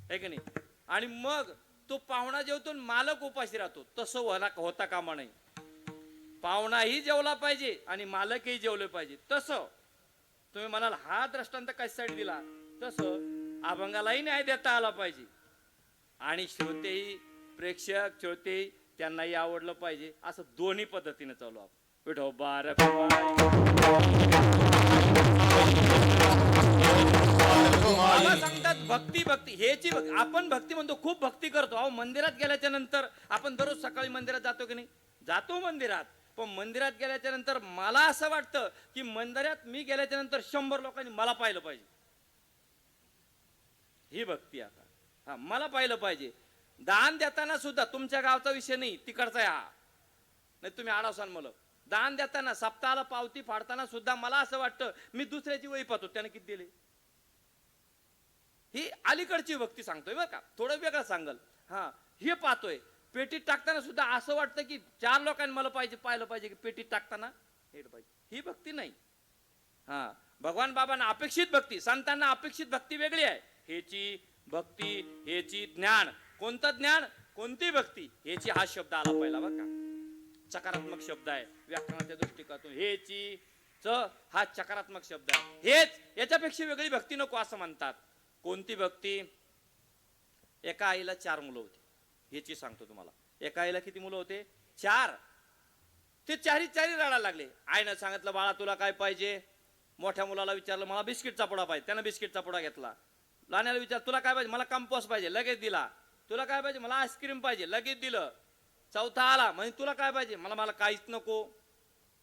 आहे की नाही. आणि मग तो पाहुणा जेवतो मालक उपाशी राहतो. तसं होता कामा नाही. पाहुणाही जेवला पाहिजे आणि मालकही जेवले पाहिजे. तसं तुम्ही म्हणाल हा दृष्टांत कशासाठी दिला, तसं अभंगालाही न्याय देता आला पाहिजे आणि श्रोतेही, प्रेक्षक श्रोते त्यांनाही आवडलं पाहिजे, असं दोन्ही पद्धतीने चालू आपण. विठोबा बाबा सांगतात भक्ती भक्ती हेची आपण भक्ती म्हणतो, खूप भक्ती करतो. अहो मंदिरात गेल्याच्या नंतर आपण दररोज सकाळी मंदिरात जातो की नाही? जातो मंदिरात. पण मंदिरात गेल्याच्या नंतर मला असं वाटतं की मंदिरात मी गेल्याच्या नंतर 100 लोकांनी मला पाहिलं पाहिजे. ही भक्ती. आता हा मला पाहिलं पाहिजे. दान देताना सुद्धा तुमच्या गावचा विषय नाही, तिकडचा आहे हा, नाही तुम्ही आडावसान मला. दान देताना सप्ताहाला पावती फाडताना सुद्धा मला असं वाटतं मी दुसऱ्याची वही पाहतो, त्याने किती दिले. ही अलीकडची भक्ती सांगतोय बरं का, थोडं वेगळं सांगल. हा हे पाहतोय. पेटीत टाकताना सुद्धा असं वाटतं की 4 लोकांनी मला पाहिलं पाहिजे की पेटीत टाकताना हेड पाहिजे. ही भक्ती नाही. हा भगवान बाबांना अपेक्षित भक्ती, संतांना अपेक्षित भक्ती वेगळी आहे. हेची भक्ती, हेची ज्ञान. कोणतं ज्ञान, कोणती भक्ती, हेची हा शब्द आला पहिला बरं का. सकारात्मक शब्द आहे व्याकरणाच्या दृष्टिकोनातून. हेची च हा सकारात्मक शब्द आहे. हेच, याच्यापेक्षा वेगळी भक्ती नको असं म्हणतात. कोणती भक्ती? एका आईला 4 मुलं होती. हेची सांगतो तुम्हाला. एका आईला किती मुलं होते? 4. ते चारी रडायला लागले. आईनं सांगितलं बाळा तुला काय पाहिजे? मोठ्या मुलाला विचारलं मला बिस्किटचा पुडा पाहिजे, त्यानं बिस्किटचा पुडा घेतला. लहान्याला विचार तुला काय पाहिजे? मला कंपोस्ट पाहिजे, लगेच दिला. तुला काय पाहिजे? मला आईस्क्रीम पाहिजे, लगेच दिलं. चौथा आला, म्हणे तुला काय पाहिजे? मला काहीच नको.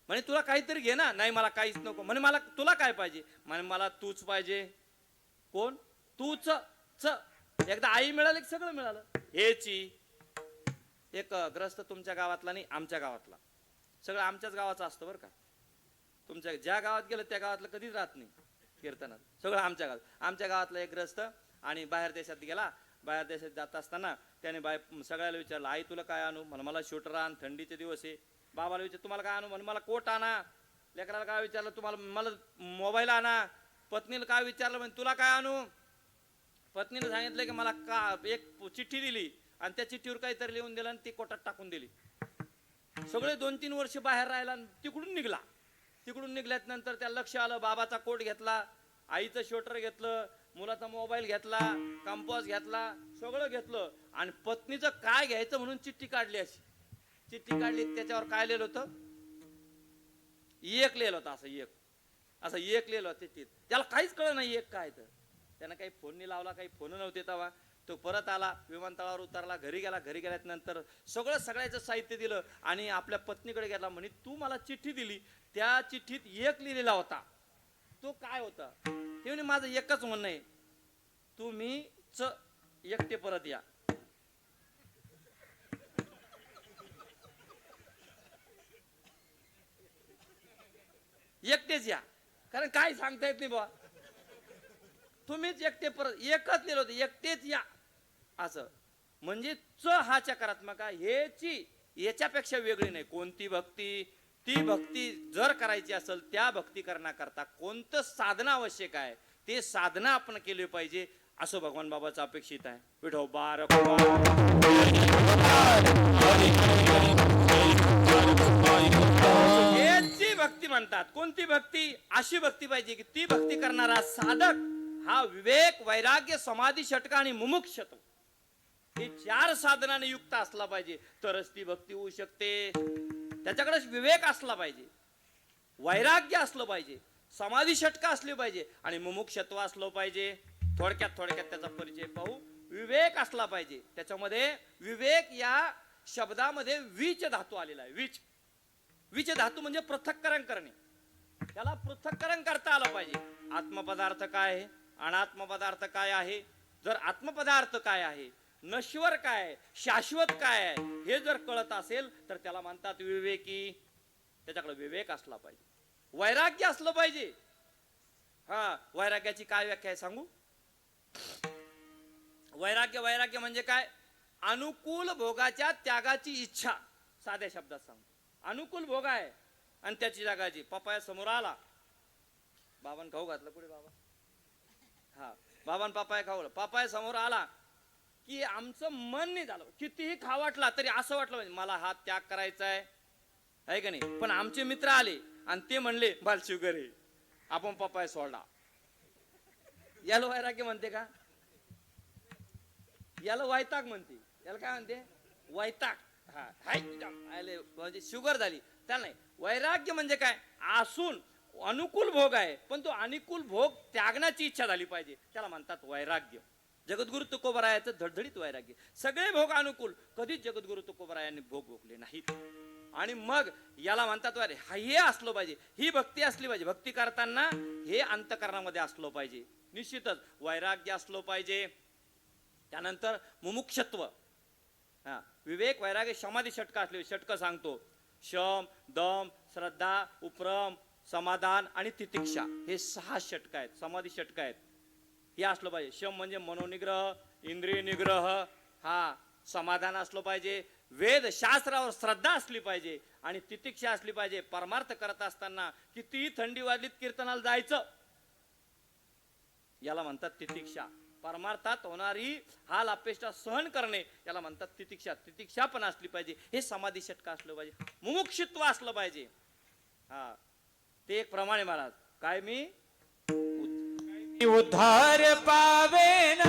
म्हणे तुला काहीतरी घे ना. नाही मला काहीच नको. म्हणे मला तुला काय पाहिजे? म्हणे मला तूच पाहिजे. कोण? तूच. च एकदा आई मिळाली सगळं मिळालं. हेची एक ग्रस्त तुमच्या गावातला नाही, आमच्या गावातला. सगळं आमच्याच गावाचं असतं बरं का. तुमच्या ज्या गावात गेलं त्या गावातलं कधीच राहत नाही कीर्तनात. सगळं आमच्या गावात. आमच्या गावातला एक ग्रस्त आणि बाहेर देशात गेला. बाहेर देशात जात असताना त्याने सगळ्याला विचारलं आई तुला काय आणू? मला स्वेटर आण, थंडीचे दिवस आहे. बाबाला विचार तुम्हाला काय आणू? मला कोट आणा. लेकराला काय विचारलं तुम्हाला? मला मोबाईल आणा. पत्नीला काय विचारलं? म्हणजे तुला काय आणू? पत्नीने सांगितलं की मला एक चिठ्ठी दिली आणि त्या चिठ्ठीवर काहीतरी लिहून दिलं आणि ती कोटात टाकून दिली. सगळे 2-3 वर्ष बाहेर राहिला. तिकडून निघला. तिकडून निघल्यात नंतर त्या लक्ष आलं, बाबाचा कोट घेतला, आईचं स्वेटर घेतलं, मुलाचा मोबाईल घेतला, कंपास घेतला, सगळं घेतलं. आणि पत्नीचं काय घ्यायचं म्हणून चिठ्ठी काढली. अशी चिठ्ठी काढली. त्याच्यावर काय लिहिलं होतं? एक लिहिलं होतं. असं एक लिहिलं होतं चिठ्ठीत. त्याला काहीच कळलं नाही एक काय. तर त्यानं काही फोन नाही लावला, काही फोन नव्हते तेव्हा. तो परत आला, विमानतळावर उतरला, घरी गेला. घरी गेल्यानंतर सगळ्याचं साहित्य दिलं आणि आपल्या पत्नीकडे गेला. म्हणे तू मला चिठ्ठी दिली, त्या चिठ्ठीत एक लिहिलेला होता, तो काय होता? ते म्हणे माझं एकच म्हणणं आहे, तुम्हीच एकटे परत या. एकटेच या, कारण काय सांगता येत नाही बा. तुम्हीच एकटे परत. एकच लिहिलं होतं, एकटेच या असं. म्हणजे च हा सकारात्मक आहे. हेची याच्यापेक्षा वेगळी नाही. कोणती भक्ती? ती भक्ती जर करायची असेल त्या भक्ती करण्याकरता कोणतं साधना आवश्यक आहे, ते साधना आपण केली पाहिजे असं भगवान बाबाचं अपेक्षित आहे. विठोबा हेची भक्ती म्हणतात. कोणती भक्ती? अशी भक्ती पाहिजे की ती भक्ती करणारा साधक हा विवेक, वैराग्य, समाधी, षटक आणि मुमुक्षत्व हे 4 साधनाने युक्त असला पाहिजे, तरच ती भक्ती होऊ शकते. त्याच्याकडे विवेक असला पाहिजे, वैराग्य असलं पाहिजे, समाधी षटक असली पाहिजे आणि मुमुक्षत्व असलं पाहिजे. थोडक्यात त्याचा परिचय पाहू. विवेक असला पाहिजे. त्याच्यामध्ये विवेक या शब्दामध्ये विच धातू आलेला आहे. विच धातू म्हणजे पृथक्करण करणे. त्याला पृथक्करण करता आलं पाहिजे. आत्मपदार्थ काय आहे, अनात्म पदार्थ काय आहे, जर आत्मपदार्थ काय आहे, नश्वर काय आहे, शाश्वत काय आहे, हे जर कळत असेल तर त्याला म्हणतात विवेकी. त्याच्याकडे विवेक असला पाहिजे, वैराग्य असलं पाहिजे. हा वैराग्याची काय व्याख्या आहे सांगू? वैराग्य म्हणजे काय? अनुकूल भोगाच्या त्यागाची इच्छा. साध्या शब्दात सांगतो. अनुकूल भोग आहे आणि त्याची त्यागाची. पपाया समोर आला, बाबांनी खाऊ घातलं. पुढे बाबा, हा बाबांनी पपाया खावलं. पपाया समोर आला की आमचं मन नाही झालं. कितीही खा वाटला तरी असं वाटलं म्हणजे मला हा त्याग करायचा आहे का नाही. पण आमचे मित्र आले आणि ते म्हणले बाल शुगर आहे, आपण पपाया सोडला. याला वैराग्य म्हणते का? याला वैताग म्हणते. याला काय म्हणते? वैताग. हा हाय, म्हणजे शुगर झाली त्याला नाही. वैराग्य म्हणजे काय, असून अनुकूल भोग आहे पण तो अनुकूल भोग त्यागण्याची इच्छा झाली पाहिजे, त्याला म्हणतात वैराग्य. जगद्गुरु तुकोबरायाचं धडधडीत वैराग्य. सगळे भोग अनुकूल, कधीच जगद्गुरु तुकोबरायांनी भोग भोगले नाहीत. आणि मग याला म्हणतात हे असलं पाहिजे, ही भक्ती असली पाहिजे. भक्ती करताना हे अंतःकरणामध्ये असलं पाहिजे. निश्चितच वैराग्य असलं पाहिजे. त्यानंतर मुमुक्षत्व, हा विवेक वैराग्य समाधी षटक असले. षटक सांगतो, शम दम श्रद्धा उपरम समाधान आणि तितिक्षा, हे 6 षटक आहेत, समाधी षटक आहेत. हे असलं पाहिजे. शम म्हणजे मनोनिग्रह, इंद्रिय निग्रह, हा समाधान असलं पाहिजे. वेद शास्त्रावर श्रद्धा असली पाहिजे आणि तितिक्षा असली पाहिजे. परमार्थ करत असताना कितीही थंडी वाजलीत कीर्तनाला जायचं, याला म्हणतात तितिक्षा. परमार्थात होणारी हाल अपेक्षा सहन करणे, याला म्हणतात तितिक्षा. तितिक्षा पण असली पाहिजे. हे समाधी षटक असलं पाहिजे. मुमुक्षित्व असलं पाहिजे. हा ते एक प्रमाणे महाराज काय मी उद्धार पावेन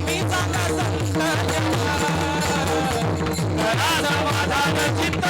मी चांगला समाधान चित्त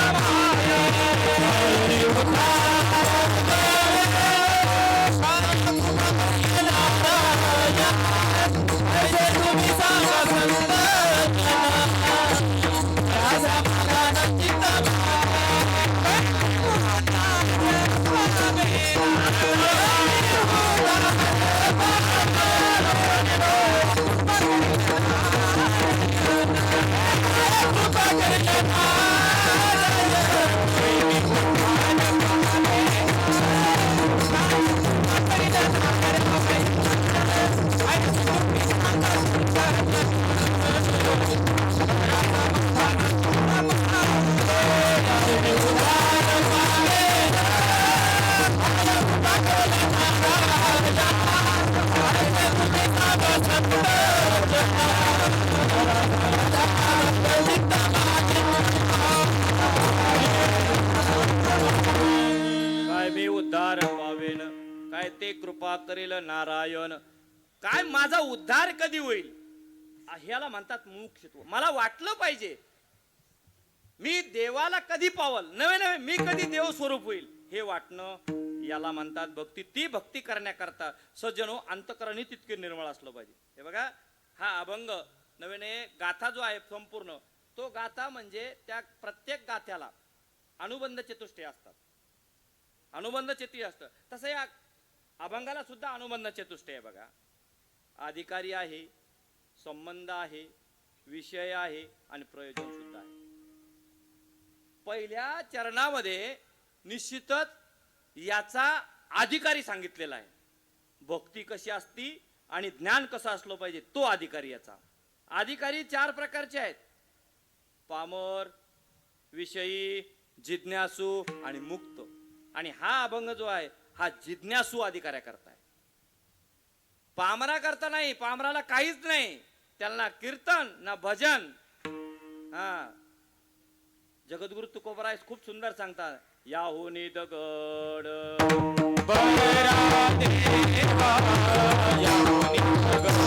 काय ते कृपा करेल नारायण. काय माझा उद्धार कधी होईल, ह्याला म्हणतात मुमुक्षुत्व. मला वाटलं पाहिजे मी देवाला कधी पावल, नवे नवे मी कधी देव स्वरूप होईल, हे वाटणं याला म्हणतात भक्ती. ती भक्ती करण्याकरता सज्जनो अंतकरणी तितके निर्मळ असलं पाहिजे. हे बघा, हा अभंग नव्याने गाथा जो आहे संपूर्ण, तो गाथा म्हणजे त्या प्रत्येक गाथ्याला अनुबंध चतुष्टय असतात, अनुबंध चतुष्टय असतं. तसं या अभंगाला सुद्धा अनुबंध चतुष्टय आहे. बघा, अधिकारी आहे, संबंध आहे, विषय आहे आणि प्रयोजन सुद्धा आहे. पहिल्या चरणामध्ये निश्चितच याचा अधिकारी सांगितलेला आहे. भक्ती कशी असती आणि ज्ञान कसं असलं पाहिजे, तो अधिकारी. याचा अधिकारी 4 प्रकारचे आहेत: पामर, विषयी, जिज्ञासू आणि मुक्त. आणि हा अभंग जो आहे हा जिज्ञासू अधिकाऱ्या करता आहे, पामरा करता नाही. पामराला काहीच नाही, त्याला ना कीर्तन ना भजन. हा जगद्गुरु तुकोबराय खूप सुंदर सांगतात, याहुनी दगड बरा देवा, याहुनी दगड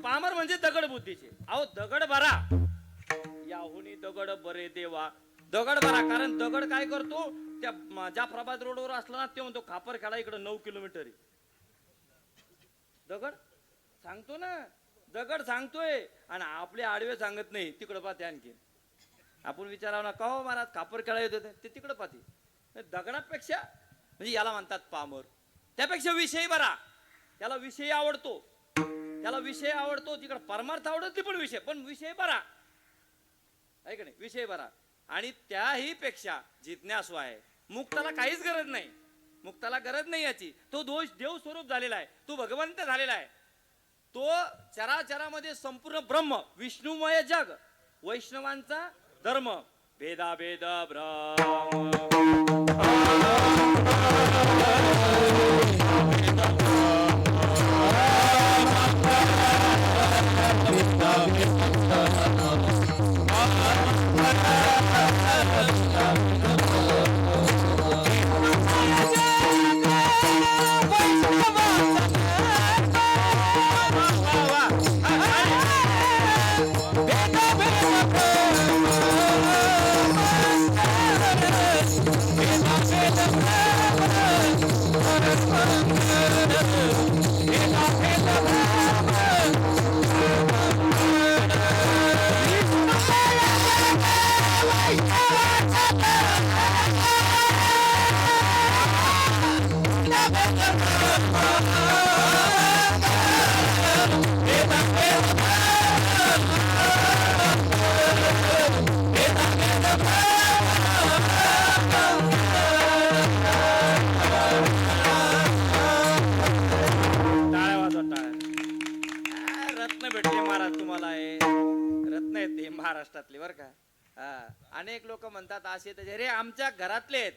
पामर म्हणजे दगड बुद्धीचे. अहो दगड बरा, याहुनी दगड बरे देवा. दगड बरा, कारण दगड काय करतो, त्या जाफराबाद रोडवर असला ना, ते म्हणतो खापर खेळा इकडे 9 किलोमीटर आहे. दगड सांगतो ना, दगड सांगतोय आणि आपले आडवे सांगत नाही. तिकडं पाहते. आणखी आपण विचारावं ना, का हो महाराज खापर खेळा येत होते, ते तिकडं पाहते. दगडापेक्षा म्हणजे याला म्हणतात पामर. त्यापेक्षा विषय बरा. त्याला विषय आवडतो, त्याला विषय आवडतो, तिकडे परमार्थ आवडत नाही, पण विषय बरा आहे का नाही, विषय बरा. आणि त्याही पेक्षा जिज्ञासू आहे. मुक्ताला काहीच गरज नाही, मुक्ताला गरज नाही याची. तो दोष देव स्वरूप झालेला आहे, तो भगवंत झालेला आहे. तो चराचरामध्ये संपूर्ण ब्रह्म, विष्णुमय जग, वैष्णवांचा धर्म, भेदाभेद ब्रह्म. महाराष्ट्रातले बर का. अनेक लोक म्हणतात असे तर रे आमच्या घरातले आहेत,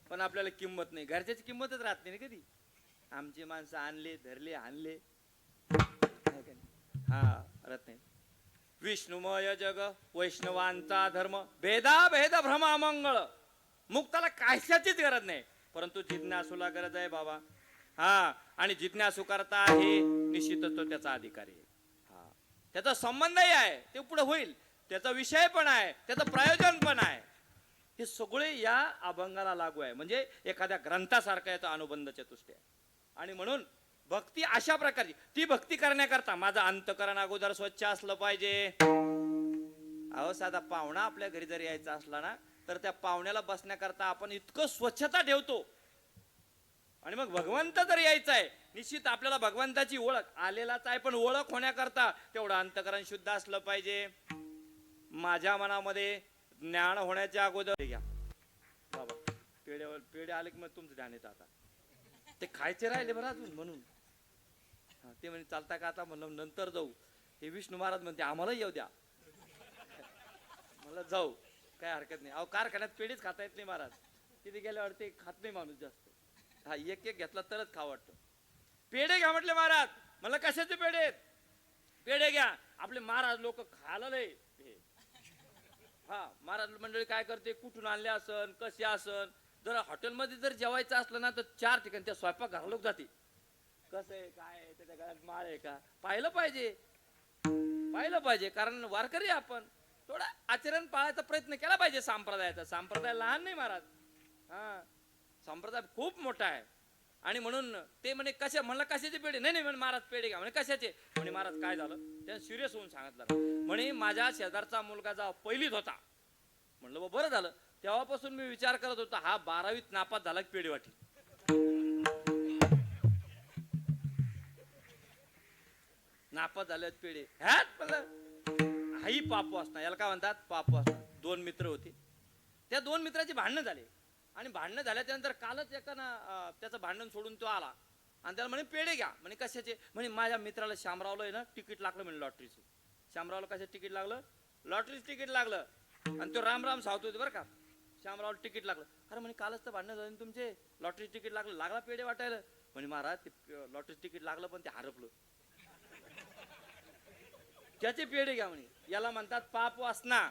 पण आपल्याला किंमत नाही, घरच्याची किंमतच राहत नाही कधी. आमची माणसं आणले धरले आणले, हा रत्न. विष्णुमय जग, वैष्णवांचा धर्म, भेद भ्रम अमंगळ. मुक्ताला कशाचीच गरज नाही, परंतु जिज्ञासूला गरज आहे बाबा. हा, आणि जिज्ञासू करता आहे निश्चितच तो त्याचा अधिकारी आहे. हा, त्याचा संबंधही आहे, ते पुढे होईल, त्याचा विषय पण आहे, त्याचं प्रयोजन पण आहे. हे सगळे या अभंगाला लागू आहे. म्हणजे एखाद्या ग्रंथासारखा याचा अनुबंध चतुष्टय. आणि म्हणून भक्ती अशा प्रकारची, ती भक्ती करण्याकरता माझं अंतकरण अगोदर स्वच्छ असलं पाहिजे. अहो साधा पाहुणा आपल्या घरी जर यायचा असला ना, तर त्या पाहुण्याला बसण्याकरता आपण इतकं स्वच्छता ठेवतो. आणि मग भगवंत जर यायचं आहे, निश्चित आपल्याला भगवंताची ओळख, आलेलाच आहे पण ओळख होण्याकरता तेवढं अंतकरण शुद्ध असलं पाहिजे. माझ्या मनामध्ये ज्ञान होण्याच्या अगोदर घ्या बाबा, पेढे आले की मग तुमचं ध्यान येतं. आता ते खायचे राहिले बरं अजून, म्हणून ते म्हणे चालता का आता, म्हणलं नंतर जाऊ. हे विष्णू महाराज म्हणते आम्हाला येऊ द्या. मला जाऊ, काय हरकत नाही. अहो कारखान्यात पेढेच खाता येत नाही महाराज, तिथे गेल्यावर ते खात नाही माणूस जास्त. हा, एक एक घेतला तरच खावं वाटतं. पेढे घ्या म्हटले महाराज. म्हणलं कशाचे पेढे? पेढे घ्या. आपले महाराज लोक खायला लय. हा, महाराज मंडळी काय करते, कुठून आणले असन, कसे असन. जर हॉटेलमध्ये जर जेवायचं असलं ना, तर 4 ठिकाणी त्या स्वयंपाक घराला लोक जाते. कसं आहे, काय आहे, त्याच्या गळ्यात माळ आहे का, पाहिलं पाहिजे, पाहिलं पाहिजे. कारण वारकरी आपण थोडा आचरण पाळायचा प्रयत्न केला पाहिजे. संप्रदायाचा, संप्रदाय लहान नाही महाराज. हा, संप्रदाय खूप मोठा आहे. आणि म्हणून ते म्हणे कशा, म्हणलं कशाचे पेढे? नाही नाही म्हणे महाराज पेढे घ्या. म्हणे कशाचे? म्हणे महाराज काय झालं? त्याने सिरियस होऊन सांगितलं. म्हणे माझ्या शेजारचा मुलगा जेव्हा पहिलीत होता, म्हणलं बरं झालं, तेव्हापासून मी विचार करत होता हा 12वीत नापास झाला की पेढे वाटी. नापास झाले पेढे ह्यात म्हणलं हाही पापू असणार. याला काय म्हणतात? पापू असणार. 2 मित्र होते, त्या 2 मित्राची भांडणं झाले. आणि भांडणं झाल्याच्यानंतर कालच एकानं त्याचं भांडण सोडून तो आला आणि त्याला म्हणे पेढे घ्या. म्हणे कशाचे? म्हणे माझ्या मित्राला शामरावला आहे ना तिकीट लागलं म्हणे लॉटरीचं. शामरावला कशाचं तिकीट लागलं? लॉटरीचं तिकीट लागलं. आणि तो राम सावतो होते बरं का. शामरावला तिकीट लागलं. अरे म्हणे कालच तर भांडणं झालं तुमचे, लॉटरी तिकीट लागलं, लागला पेढे वाटायला. म्हणे महाराज ते लॉटरी तिकीट लागलं पण ते हरपलं, त्याचे पेढे घ्या म्हणे. याला म्हणतात पाप वासना.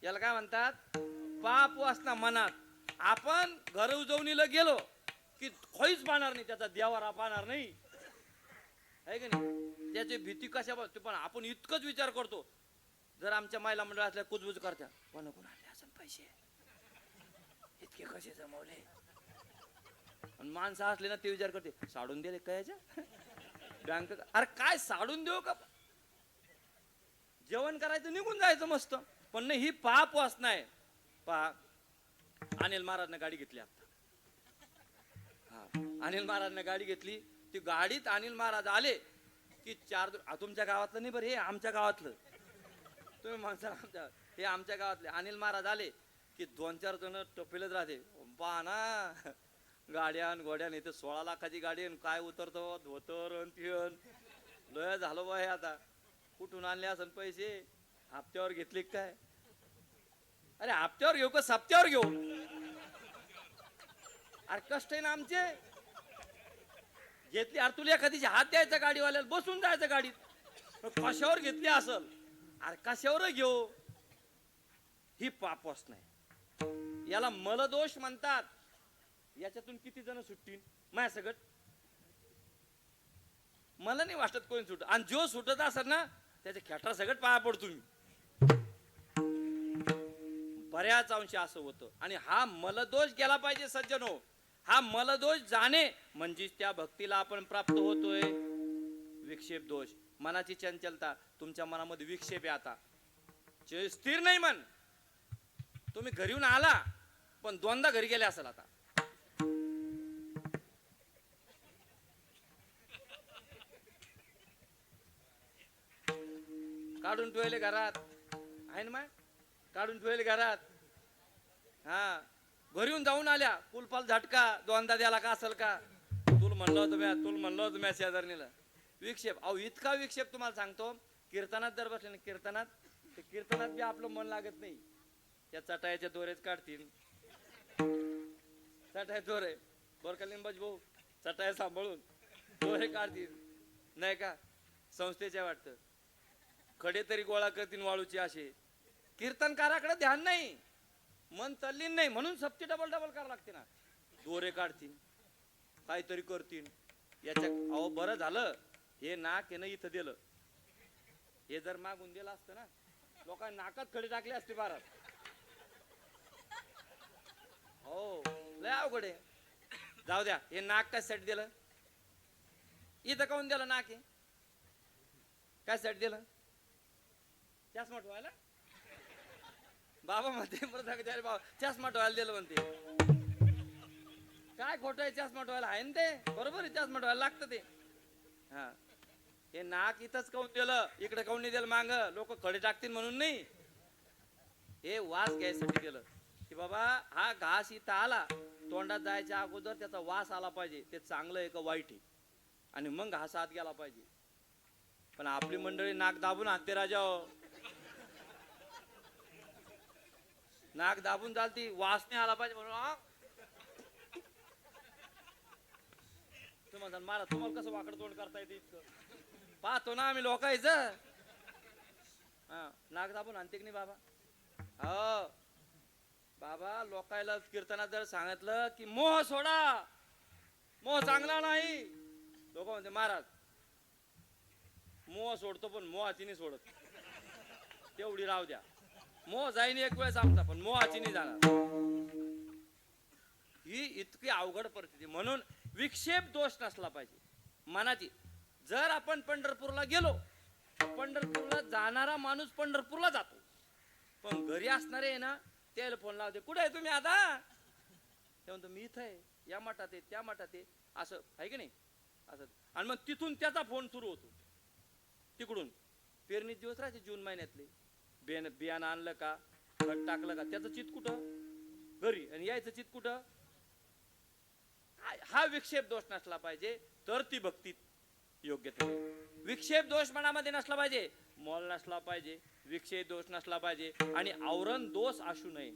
याला काय म्हणतात? पाप वासना मनात. आपण घर उजवणीला गेलो की खोईच पाहणार नाही, त्याचा देवारा पाहणार नाही, आहे की नाही. त्याची भीती कशा बसते, पण आपण इतकंच विचार करतो. जर आमच्या महिला मंडळ असल्या कुजबुज करत्या, कोण कोण आणले असं पैसे, इतके कसे जमवले. आणि माणसं असले ना ते विचार करते साडून दिले कयाच्या बँक. अरे काय साडून देऊ का? जेवण करायचं निघून जायचं मस्त. पण नाही, ही पाप वासना आहे. पहा, अनिल महाराजने गाडी घेतली आता. हा अनिल महाराजने गाडी घेतली. ती गाडीत अनिल महाराज आले की तुमच्या गावातलं नाही बरं, हे आमच्या गावातलं. तुम्ही म्हणता आमच्या, हे आमच्या गावातले. अनिल महाराज आले की 2-4 जण टपेलच राहते. पहा ना, गाड्यान गोड्यान इथे 16 लाखाची गाडी आणि काय उतरतो धोतर लय झालो बा. हे आता कुठून आणले असन पैसे? हप्त्यावर घेतले काय? अरे हप्त्यावर घेऊ का सप्त्यावर घेऊ? अरे कष्ट आहे ना आमचे. घेतली अरे तुला एखादीची हात द्यायचा गाडीवाल्याला, बसून जायचं गाडीत. कशावर घेतली असल? अरे कशावर घेऊ? ही पापस नाही, याला मलदोष म्हणतात. याच्यातून किती जण सुटतील माझ्या सगळं? मला नाही वाटत कोणी सुट. आणि जो सुटत असेल ना त्याच्या खेटरा सगळं पाया पडतो मी. बऱ्याच अंशी असं होतं. आणि हा मलदोष गेला पाहिजे सज्जनो. हा मलदोष जाणे म्हणजे त्या भक्तीला आपण प्राप्त होतोय. विक्षेप दोष, मनाची चंचलता. तुमच्या मनामध्ये विक्षेप आहे आता, स्थिर नाही मन. तुम्ही घरी येऊन आला पण 2दा घरी गेले असेल आता. काढून ठेवले घरात आहे ना, मग काढून ठेवले घरात. हा घरी येऊन जाऊन आल्या, कुलपाल झटका 2दा द्याला का असेल का? तुला म्हणलं होतं म्या शेजारणीला. विक्षेप, अहो इतका विक्षेप तुम्हाला सांगतो. कीर्तनात जर बसले ना, कीर्तनात बी आपलं मन लागत नाही. त्या चटायच्या दोरेच काढतील. चटाय दोरे बर का लिंबाज भाऊ, चटाय सांभाळून दोरे काढतील नाही का? संस्थेच्या वाटतं खडे तरी गोळा करतील वाळूचे. असे कीर्तनकाराकडे ध्यान नाही, मन तल्लीन नाही, म्हणून सप्ती डबल करावं लागते ना. दोरे काढतील, काहीतरी करतील. याच्या अहो बरं झालं हे नाक हे ना इथं दिलं. हे जर मागून दिलं असतं ना, लोकांनी नाकात खडे टाकले असते बारात. हो लय अवघड आहे. जाऊ द्या, हे नाक काय सेट दिलं? इथं काऊन दिलं नाक? हे काय सेट दिलं? चष्मा ठेवायला? बाबा म्हणते बाबा चष्मा ठेवायला दिलं म्हणते. काय खोटं आहे? चष्मा ठेवायला आहे ना ते, बरोबर आहे, चष्मा ठेवायला लागतं ते. हा हे नाक इथंच काऊन दिलं, इकडे काऊन नाही दिलं मांग? लोक खडे टाकतील म्हणून नाही, हे वास घ्यायसाठी दिलं. की बाबा हा घास इथं आला, तोंडात जायच्या अगोदर त्याचा वास आला पाहिजे, ते चांगलं आहे का वाईट आहे, आणि मग घास आत गेला पाहिजे. पण आपली मंडळी नाक दाबून आणते राजा. नाक दाबून चालती, वास नाही आला पाहिजे म्हणून. तुम्हाला मारा, तुम्हाला कसं वाकड तोंड करता येते इतकं? पाहतो ना आम्ही लोकांचं. हा नाक दाबून आणते की नाही बाबा? हो बाबा, लोकायला कीर्तनात जर सांगितलं की मोह सोडा, मोह चांगला नाही, लोक म्हणते महाराज मोह सोडतो पण मोहाची नाही सोडत. तेवढी राहू द्या, मोह जाईन एक वेळेस आमचा, पण मोहाची नाही जाणार. ही इतकी अवघड परिस्थिती. म्हणून विक्षेप दोष नसला पाहिजे मनाची. जर आपण पंढरपूरला गेलो, पंढरपूरला जाणारा माणूस पंढरपूरला जातो, पण घरी असणारे आहे ना त्याला फोन लावते, कुठे आहे तुम्ही आता? ते म्हणतो मी इथं आहे, या मठात आहे, त्या मठात आहे, असं आहे की नाही असं. आणि मग तिथून त्याचा फोन सुरू होतो. तिकडून पेरणी दिवस राहायचे जून महिन्यातले, बियाणं आणलं का, खत टाकलं का, त्याचं चित कुठं? घरी. आणि यायचं चित कुठं? हा विक्षेप दोष नसला पाहिजे, तर ती भक्ती योग्य ठरेल. विक्षेप दोष मनामध्ये नसला पाहिजे, मोल नसला पाहिजे, विक्षेप दोष नसला पाहिजे, आणि आवरण दोष असू नये.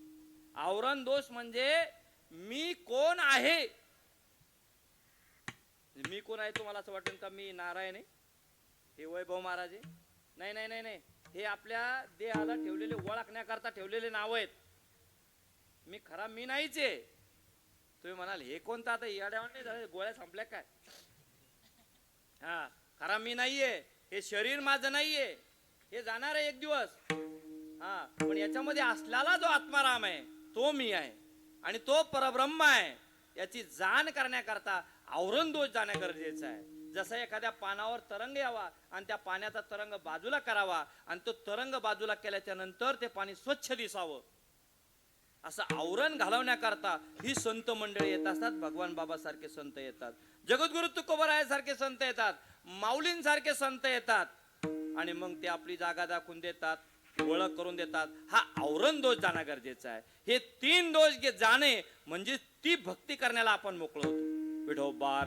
आवरण दोष म्हणजे मी कोण आहे. मी कोण आहे तुम्हाला असं वाटेल का मी नारायण आहे, हे वैभव महाराज आहे? नाही नाही नाही नाही, हे आपल्या देहाला ठेवलेले, ओळखण्याकरता ठेवलेले नाव आहेत. मी खरा मी नाहीच आहे. तुम्ही म्हणाल हे कोणतं आता याड्यावर नाही झालं, गोळ्या संपल्या काय? हा खरा मी नाहीये, हे शरीर माझं नाहीये, हे जाणार आहे एक दिवस. हा पण याच्यामध्ये असलेला जो आत्माराम आहे तो मी आहे, आणि तो परब्रह्म आहे. याची जाण करण्याकरता आवरण दोष जाणं गरजेचं आहे. जसं एखाद्या पानावर तरंग यावा आणि त्या पाण्याचा तरंग बाजूला करावा, आणि तो तरंग बाजूला केल्याच्या नंतर ते पाणी स्वच्छ दिसावं. असं आवरण घालवण्याकरता ही संत मंडळी येत असतात. भगवान बाबा सारखे संत येतात, जगद्गुरु तुकोबराय सारखे संत येतात, माऊलींसारखे संत येतात आणि मग ते आपली जागा दाखवून देतात, ओळख करून देतात. हा आवरण दोष जाणं गरजेचं आहे. हे 3 दोष जाणे म्हणजे ती भक्ती करण्याला आपण मोकळं होतो. विठोबा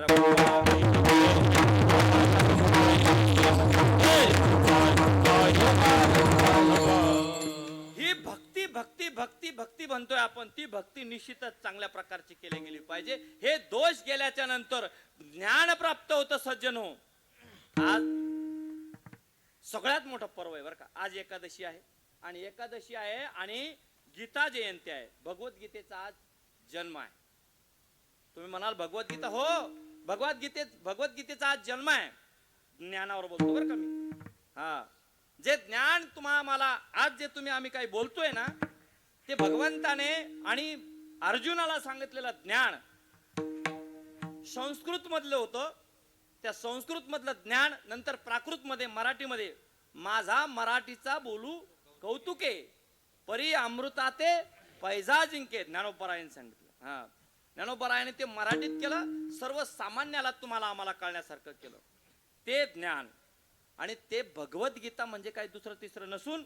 ही भक्ती भक्ती भक्ती भक्ती म्हणतोय आपण, ती भक्ती निश्चितच चांगल्या प्रकारची केली गेली पाहिजे. हे दोष गेल्याच्या नंतर ज्ञान प्राप्त होतं सज्जनो. आज सगळ्यात मोठं पर्व आहे बरं का. आज एकादशी आहे आणि एकादशी आहे आणि गीता जयंती आहे. भगवद्गीतेचा आज जन्म आहे. तुम्ही म्हणाल भगवद्गीता, हो भगवद्गीतेचा आज जन्म आहे. ज्ञानावर बोलतो बरं का मी. हा, जे ज्ञान मला आज जे आम्ही काही बोलतोय ना, ते भगवंताने आणि अर्जुनाला सांगितलेलं ज्ञान संस्कृत मधलं होतं. त्या संस्कृत मधलं ज्ञान नंतर प्राकृत मध्ये, मराठीमध्ये, माझा मराठीचा बोलू कौतुके परी अमृताते पैजा जिंके, ज्ञानोबरायाने सांगितलं. हा, ज्ञानोबरायाने ते मराठीत केलं, सर्वसामान्याला तुम्हाला आम्हाला कळण्यासारखं केलं. ते ज्ञान आणि ते भगवद्गीता म्हणजे काही दुसरं तिसरं नसून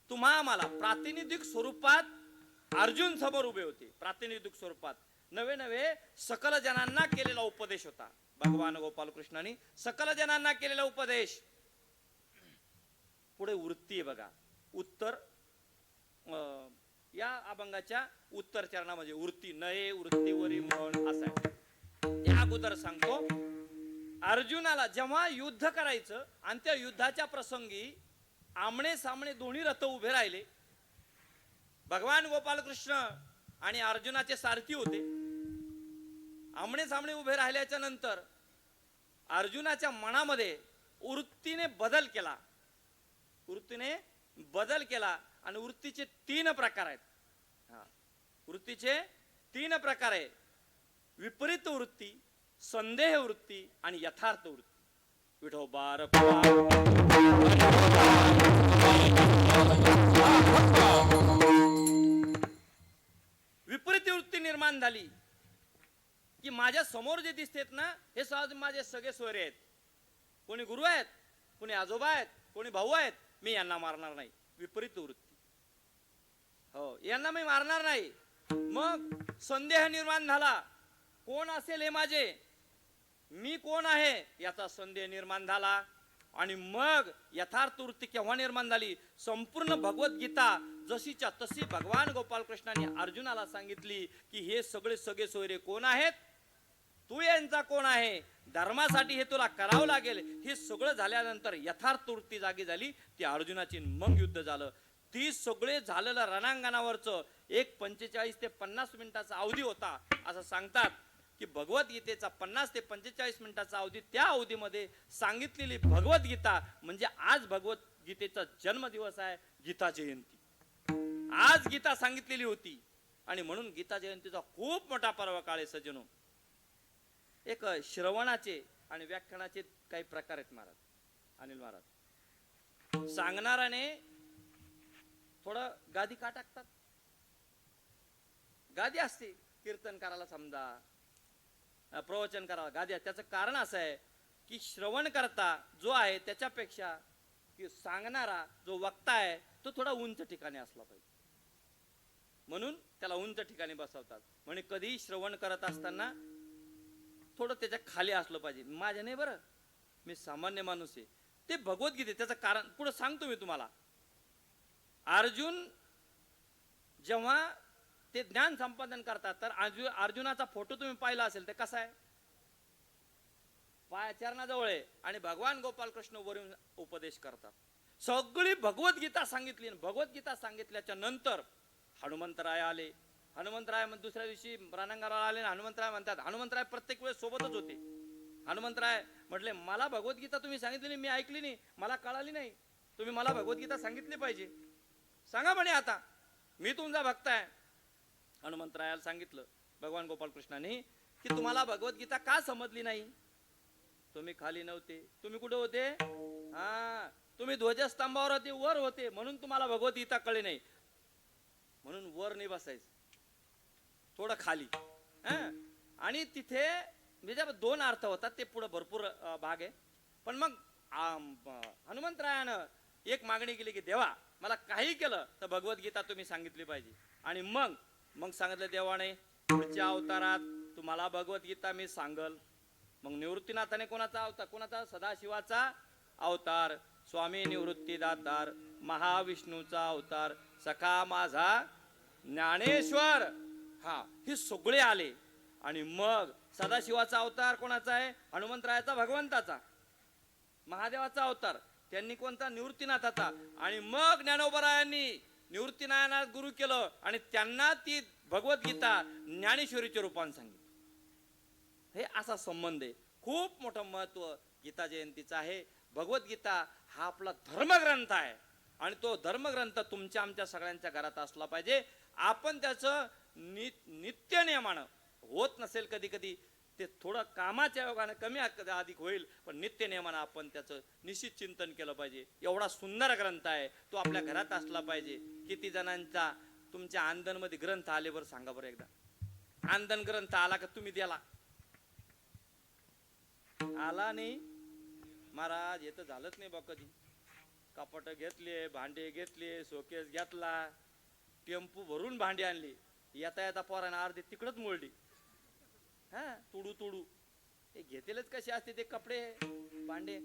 आम्हाला प्रातिनिधिक स्वरूपात अर्जुन समोर उभे होते. प्रातिनिधिक स्वरूपात नवे नवे सकल जनांना केलेला उपदेश होता. भगवान गोपाल कृष्णाने सकल जनांना केलेला उपदेश. पुढे वृत्ती आहे बघा. उत्तर या अभंगाच्या उत्तर चरणामध्ये वृत्ती, नये वृत्तीवरी म्हण असं आहे. त्या अगोदर सांगतो, अर्जुनाला जेव्हा युद्ध करायचं आणि त्या युद्धाच्या प्रसंगी आमणे सामणे दोन्ही रथ उभे राहिले. भगवान गोपालकृष्ण आणि अर्जुनाचे सारथी होते. आमणे सामणे उभे राहिल्याच्या नंतर अर्जुनाच्या मनामध्ये वृत्तीने बदल केला. वृत्तीने बदल केला आणि वृत्तीचे 3 प्रकार आहेत. वृत्तीचे 3 प्रकार आहे. विपरीत वृत्ती, संदेह वृत्ती आणि यथार्थ वृत्ती. विठोबा विपरीत वृत्ती निर्माण झाली की माझ्या समोर जे दिसतेत ना, हे सहज माझे सगळे सोयरे आहेत. कोणी गुरु आहेत, कोणी आजोबा आहेत, कोणी भाऊ आहेत, मी यांना मारणार नाही. विपरीत वृत्ती. हो, यांना मी मारणार नाही. मग संदेह निर्माण झाला, कोण असेल हे माझे, मी कोण आहे याचा संदेह निर्माण झाला. आणि मग यथार्थ वृत्ती केव्हा निर्माण झाली? संपूर्ण भगवद्गीता जशीच्या तशी भगवान गोपालकृष्णाने अर्जुनाला सांगितली की हे सगळे सगळे सोयरे कोण आहेत, तू यांचा कोण आहे, धर्मासाठी हे तुला करावं लागेल. हे सगळं झाल्यानंतर यथार्थ वृत्ती जागी झाली. ती अर्जुनाची. मग युद्ध झालं. ती सगळे झालेलं रणांगणावरचं एक 45 ते 50 मिनिटाचा अवधी होता. असं सांगतात की भगवद्गीतेचा 50 ते 45 मिनिटाचा अवधी, त्या अवधीमध्ये सांगितलेली भगवद्गीता म्हणजे आज भगवद्गीतेचा जन्मदिवस आहे, गीता जयंती. आज गीता सांगितलेली होती आणि म्हणून गीता जयंतीचा खूप मोठा पर्व काळ आहे सज्जनो. एक श्रवणाचे आणि व्याख्यानाचे काही प्रकार आहेत महाराज, अनिल महाराज. सांगणाराने थोडं गादी का टाकतात? गादी असते कीर्तन करायला, समजा प्रवचन करायला गादी. त्याचं कारण असं आहे की श्रवण करता जो आहे त्याच्यापेक्षा की सांगणारा जो वक्ता आहे तो थोडा उंच ठिकाणी असला पाहिजे, म्हणून त्याला उंच ठिकाणी बसवतात. म्हणजे कधी श्रवण करत असताना थोडं त्याच्या खाली असलं पाहिजे. माझ्या नाही बरं, मी सामान्य माणूस आहे. ते भगवद्गीते त्याचं कारण पुढे सांगतो मी तुम्हाला. अर्जुन जेव्हा ते ज्ञान संपादन करतात तर अर्जुनाचा फोटो तुम्ही पाहिला असेल, ते कसा आहे? चरणाजवळ आहे आणि भगवान गोपालकृष्ण वरून उपदेश करतात. सगळी भगवद्गीता सांगितली. भगवद्गीता सांगितल्याच्या नंतर हनुमंतराय आले. हनुमंतराय दुसऱ्या दिवशी रणांगणाला आले. हनुमंतराय म्हणतात, हनुमंतराय प्रत्येक वेळेस सोबतच होते. हनुमंतराय म्हटले, मला भगवद्गीता तुम्ही सांगितली, मी ऐकली नाही, मला कळाली नाही, तुम्ही मला भगवद्गीता सांगितली पाहिजे, सांगा म्हणे. आता मी तुमचा भक्त आहे. हनुमंतरायाला सांगितलं भगवान गोपालकृष्णाने की तुम्हाला भगवद्गीता का समजली नाही? तुम्ही खाली नव्हते, तुम्ही कुठे होते? तुम्ही ध्वजस्तंभावर होते, वर होते, म्हणून तुम्हाला भगवद्गीता कळली नाही. म्हणून वर नाही बसायचं, थोडं खाली. आणि तिथे म्हणजे दोन अर्थ होतात, ते पुढे भरपूर भाग आहे. पण मग हनुमंतरायानं एक मागणी केली की देवा मला काही केलं तर भगवद्गीता तुम्ही सांगितली पाहिजे. आणि मग मग सांगितलं देवाने पुढच्या अवतारात तुम्हाला भगवद्गीता मी सांगल. मग निवृत्तीनाथाने कोणाचा अवतार, कोणाचा? सदाशिवाचा अवतार, स्वामी निवृत्तीदातार, महाविष्णूचा अवतार, सखा माझा ज्ञानेश्वर. हा, हे सगळे आले. आणि मग सदाशिवाचा अवतार कोणाचा आहे? हनुमंतरायाचा, भगवंताचा. महादेवाचा अवतार त्यांनी कोणता? निवृत्तीनाथाचा. आणि मग ज्ञानोबरायांनी निवृत्तीनाथांना गुरु केलं आणि त्यांना ती भगवद्गीता ज्ञानेश्वरीच्या रूपाने सांगितली. हे असा संबंध आहे. खूप मोठं महत्व गीता जयंतीचं आहे. भगवद्गीता हा आपला धर्मग्रंथ आहे आणि तो धर्मग्रंथ तुमच्या आमच्या सगळ्यांच्या घरात असला पाहिजे. आपण त्याचं नित्य नियमानं होत नसेल, कधी कधी ते थोडं कामाच्या योगाने कमी अधिक होईल, पण नित्य नियमानं आपण त्याचं निश्चित चिंतन केलं पाहिजे. एवढा सुंदर ग्रंथ आहे, तो आपल्या घरात असला पाहिजे. किती जणांचा तुमच्या आंदणमध्ये ग्रंथ आले बरं सांगा बरं एकदा. आंदण ग्रंथ आला का तुम्ही द्याला? आला नाही महाराज, हे तर झालंच नाही बा कधी. कपाट घेतले, भांडे घेतले, शोकेस घेतला, टेम्पू भरून भांडी आणली, येता येता पोरानं अर्धे तिकडच मोडली. तुडू तुडू हे घेतेलच कसे असते ते कपडे भांडे.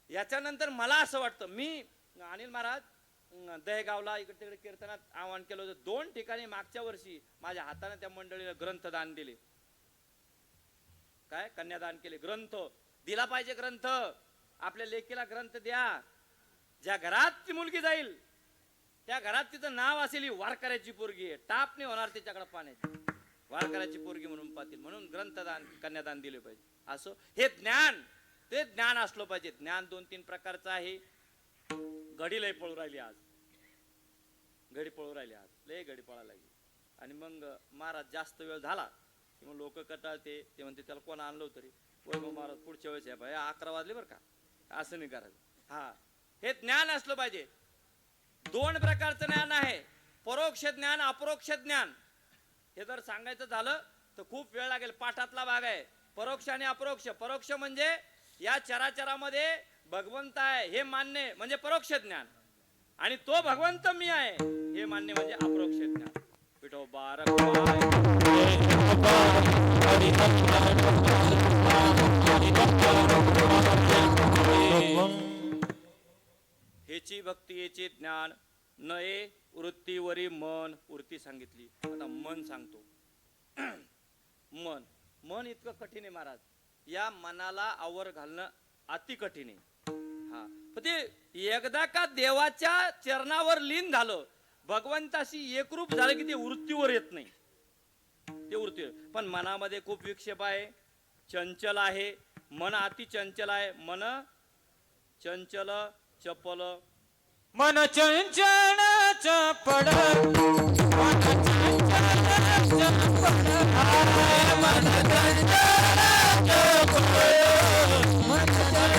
याच्यानंतर मला असं वाटतं, मी अनिल महाराज दहेगावला इकडे तिकडे कीर्तनात आवाहन केलं होतं. 2 ठिकाणी मागच्या वर्षी माझ्या हाताने त्या मंडळीला ग्रंथदान दिले. काय कन्यादान केले. ग्रंथ दिला पाहिजे. ग्रंथ आपल्या लेकीला ग्रंथ द्या. ज्या घरात ती मुलगी जाईल त्या घरात तिचं नाव असेल, ही वारकऱ्याची पोरगी आहे, टाप नाही होणार तिच्याकडे पाण्याची, वारकऱ्याची पोरगी म्हणून पाहतील. म्हणून ग्रंथदान कन्यादान दिले पाहिजे. असं हे ज्ञान, ते ज्ञान असलं पाहिजे. ज्ञान 2-3 प्रकारचं आहे. घडी लय पळू राहिली आज, घडी पळू राहिली आज, लय घडी पळायला लागली. आणि मग महाराज जास्त वेळ झाला की मग लोक कटाळते, ते म्हणते त्याला कोण आणलं तरी. मग महाराज पुढच्या वेळेस आहे बाय 11 वाजले बरं का, असं नाही करायचं. हा, हे ज्ञान असलं पाहिजे. 2 प्रकारचं ज्ञान आहे, परोक्ष ज्ञान, अपरोक्ष ज्ञान. हे जर सांगायचं झालं तर खूप वेळ लागेल. पाठातला भाग आहे परोक्ष आणि अपरोक्ष. परोक्ष म्हणजे या चराचरामध्ये भगवंत आहे हे मान्य म्हणजे परोक्ष ज्ञान, आणि तो भगवंत मी आहे हे मान्य म्हणजे अपरोक्ष ज्ञान. विठोबा हेची भक्ती हेचे ज्ञान. नये वृत्तीवरी मन. वृत्ती सांगितली, आता मन सांगतो. मन, मन इतकं कठीण आहे महाराज. या मनाला आवर घालणं अति कठीण आहे. हा, पण ते एकदा का देवाच्या चरणावर लीन झालं, भगवंताशी एकरूप झालं की ते वृत्तीवर येत नाही. ते वृत्ती पण मनामध्ये खूप विक्षेप आहे, चंचल आहे. मन अति चंचल आहे. मन चंचल चपल. मन चंचल चपळ, मन चंचल चपळ, मन चंचल चपळ, मन चंचल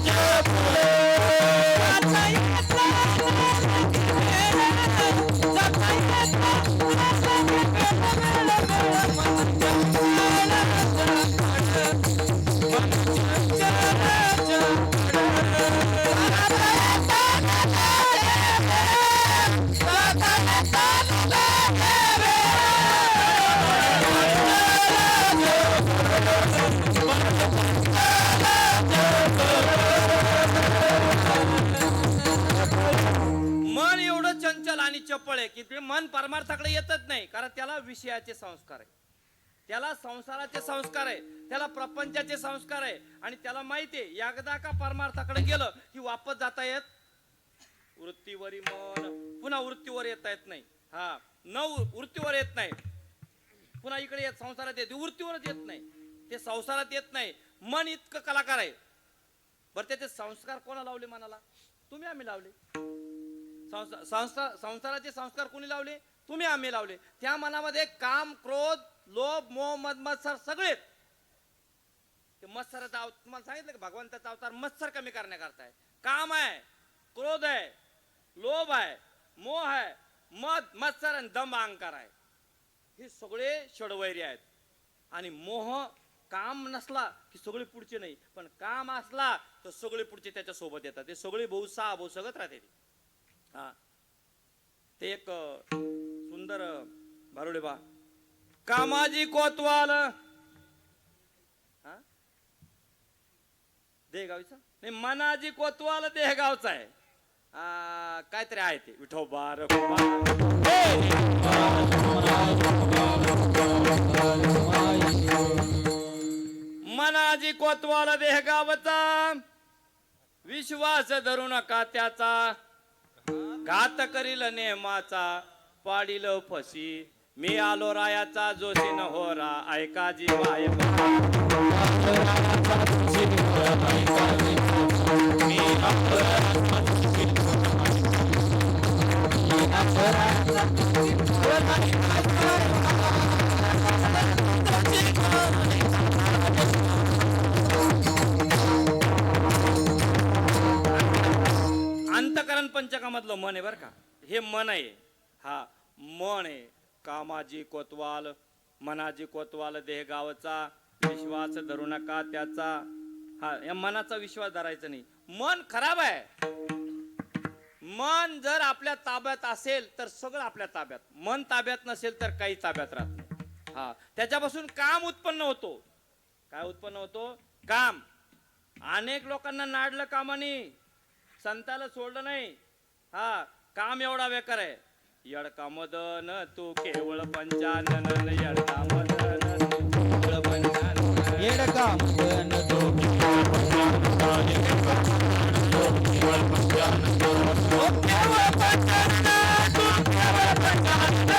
चपळ. चपळ आहे की ते मन परमार्थाकडे येतच नाही, कारण त्याला विषयाचे संस्कार आहे, त्याला संसाराचे संस्कार आहे, त्याला प्रपंचाचे संस्कार आहे. आणि त्याला माहिती आहे एकदा का परमार्थाकडे गेलं की वापस जाता येत वृत्तीवरी मन. पुन्हा वृत्तीवर येता येत नाही. हा, न वृत्तीवर येत नाही, पुन्हा इकडे येत संसारात येत, वृत्तीवरच येत नाही, ते संसारात येत नाही. मन इतकं कलाकार आहे. बरं त्याचे संस्कार कोणा लावले मनाला? तुम्ही आम्ही लावले. संसाराचे संस्कार कोणी लावले? तुम्ही आम्ही लावले. त्या मनामध्ये काम, क्रोध, लोभ, मोह, मद, मत्सर सगळे. ते मत्सराचा तुम्हाला सांगितलं की भगवंताचा अवतार मत्सर कमी करण्याकरता आहे. काम आहे, क्रोध आहे, लोभ आहे, मोह आहे, मद, मत्सर आणि दंभ, अहंकार आहे. हे सगळे षडवैरी आहेत. आणि मोह काम नसला की सगळे पुढचे नाही, पण काम असला तर सगळे पुढचे त्याच्या सोबत येतात. ते सगळे भाऊ सहा भाऊ सगळं राहते. हा ते एक सुंदर भारुडे बा कामाजी कोतवाल हा देहगावचा नाही, मनाजी कोतवाल देहगावचा आहे. काहीतरी आहे ते विठोबा रखोबा. मनाजी कोतवाल देहगावचा विश्वास धरू नका त्याचा, घात करील नेमाचा पाडील फसी. मी आलो रायाचा जोशी न होरा ऐका जीवाय. अंतकरण पंचकामधलं मन आहे बर का, हे मन आहे. हा मन आहे. कामाजी कोतवाल मनाजी कोतवाल देहगावचा विश्वास धरू नका त्याचा. हा या मनाचा विश्वास धरायचा नाही. मन खराब आहे. मन जर आपल्या ताब्यात असेल तर सगळं आपल्या ताब्यात, मन ताब्यात नसेल तर काही ताब्यात राहत नाही. हा त्याच्यापासून काम उत्पन्न होतो. काय उत्पन्न होतो? काम. अनेक लोकांना नाडलं कामाने, संताला सोडलं नाही. हा काम एवढा बेकार आहे. यडका मदन तू केवळ पंचानन, यडका मदन तू केवळ पंचानन, येडका मदन तो केवळ पंचानन, तो केवळ पंचानन, तो केवळ पंचानन, तो केवळ पंचानन,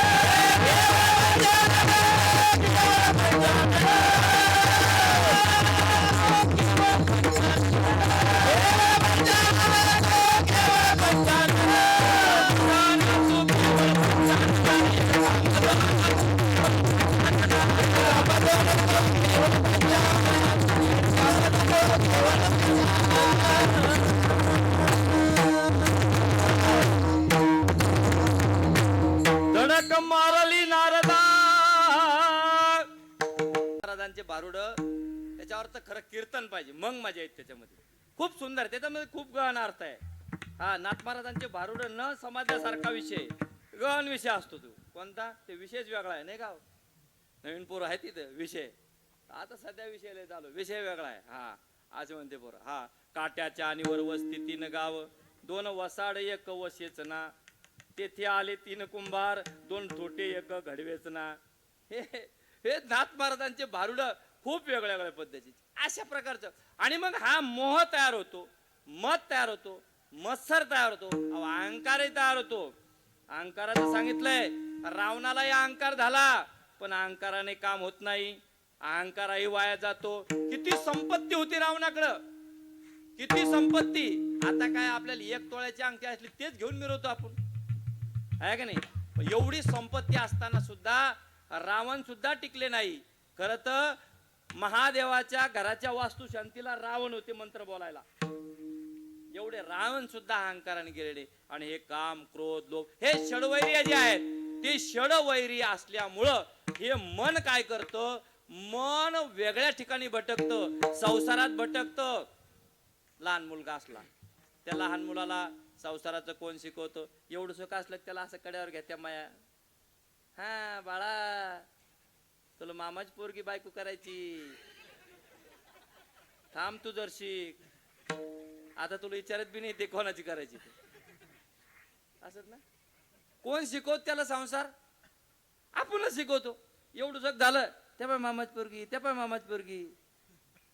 मारली नारदा. नारदांचे भारुड त्याच्यावर तर खरं कीर्तन पाहिजे, मग मजा येते त्याच्यामध्ये. खूप सुंदर, त्याच्यामध्ये खूप गहन अर्थ आहे. हा नाथ महाराजांचे भारुड न समाजासारखा विषय, गहन विषय असतो. तो कोणता? ते विषयच वेगळा आहे नाही का? नवीन पोरं आहे तिथं विषय. आता सध्या विषय लय चालू, विषय वेगळा आहे. हा आज म्हणते पोरं. हा काट्याच्या आणि वर वस्ती 3 गाव, 2 वसाड 1 वशेचना, तेथे आले 3 कुंभार 2 थोटे 1 घडवेचना. हे नाथ महाराजांचे भारुड खूप वेगळ्या वेगळ्या पद्धतीचे अशा प्रकारचं. आणि मग हा मोह तयार होतो, मत तयार होतो, मत्सर तयार होतो, अहंकारही तयार होतो. अहंकाराचं सांगितलंय, रावणालाही अहंकार झाला पण अहंकाराने काम होत नाही, अहंकारही वाया जातो. किती संपत्ती होती रावणाकडं, किती संपत्ती. आता काय आपल्याला 1 तोळ्याची अंगठी असली तेच घेऊन मिरवतो आपण, आहे का नाही? एवढी संपत्ती असताना सुद्धा रावण सुद्धा टिकले नाही. खरं तर महादेवाच्या घराच्या वास्तुशांतीला रावण होते मंत्र बोलायला. एवढे रावण सुद्धा अहंकाराने गेलेले. आणि हे काम क्रोध लोभ हे षडवैरी जे आहेत, ते षडवैरी असल्यामुळं हे मन काय करतं? मन वेगळ्या ठिकाणी भटकतं, संसारात भटकतं. लहान मुलगा असला, त्या लहान मुलाला संसाराचं कोण शिकवतं? एवढं सुख असलं त्याला असं कड्यावर घेत्या माया. हा बाळा, तुला मामाची पोरगी बायको करायची, थांब तू जर शिक. आता तुला विचारत बी नाही ते कोणाची करायची. असत ना, कोण शिकवत त्याला संसार? आपणच शिकवतो. एवढं सुख झालं, त्या पाय मामाची पोरगी, त्या पाय मामाची पोरगी.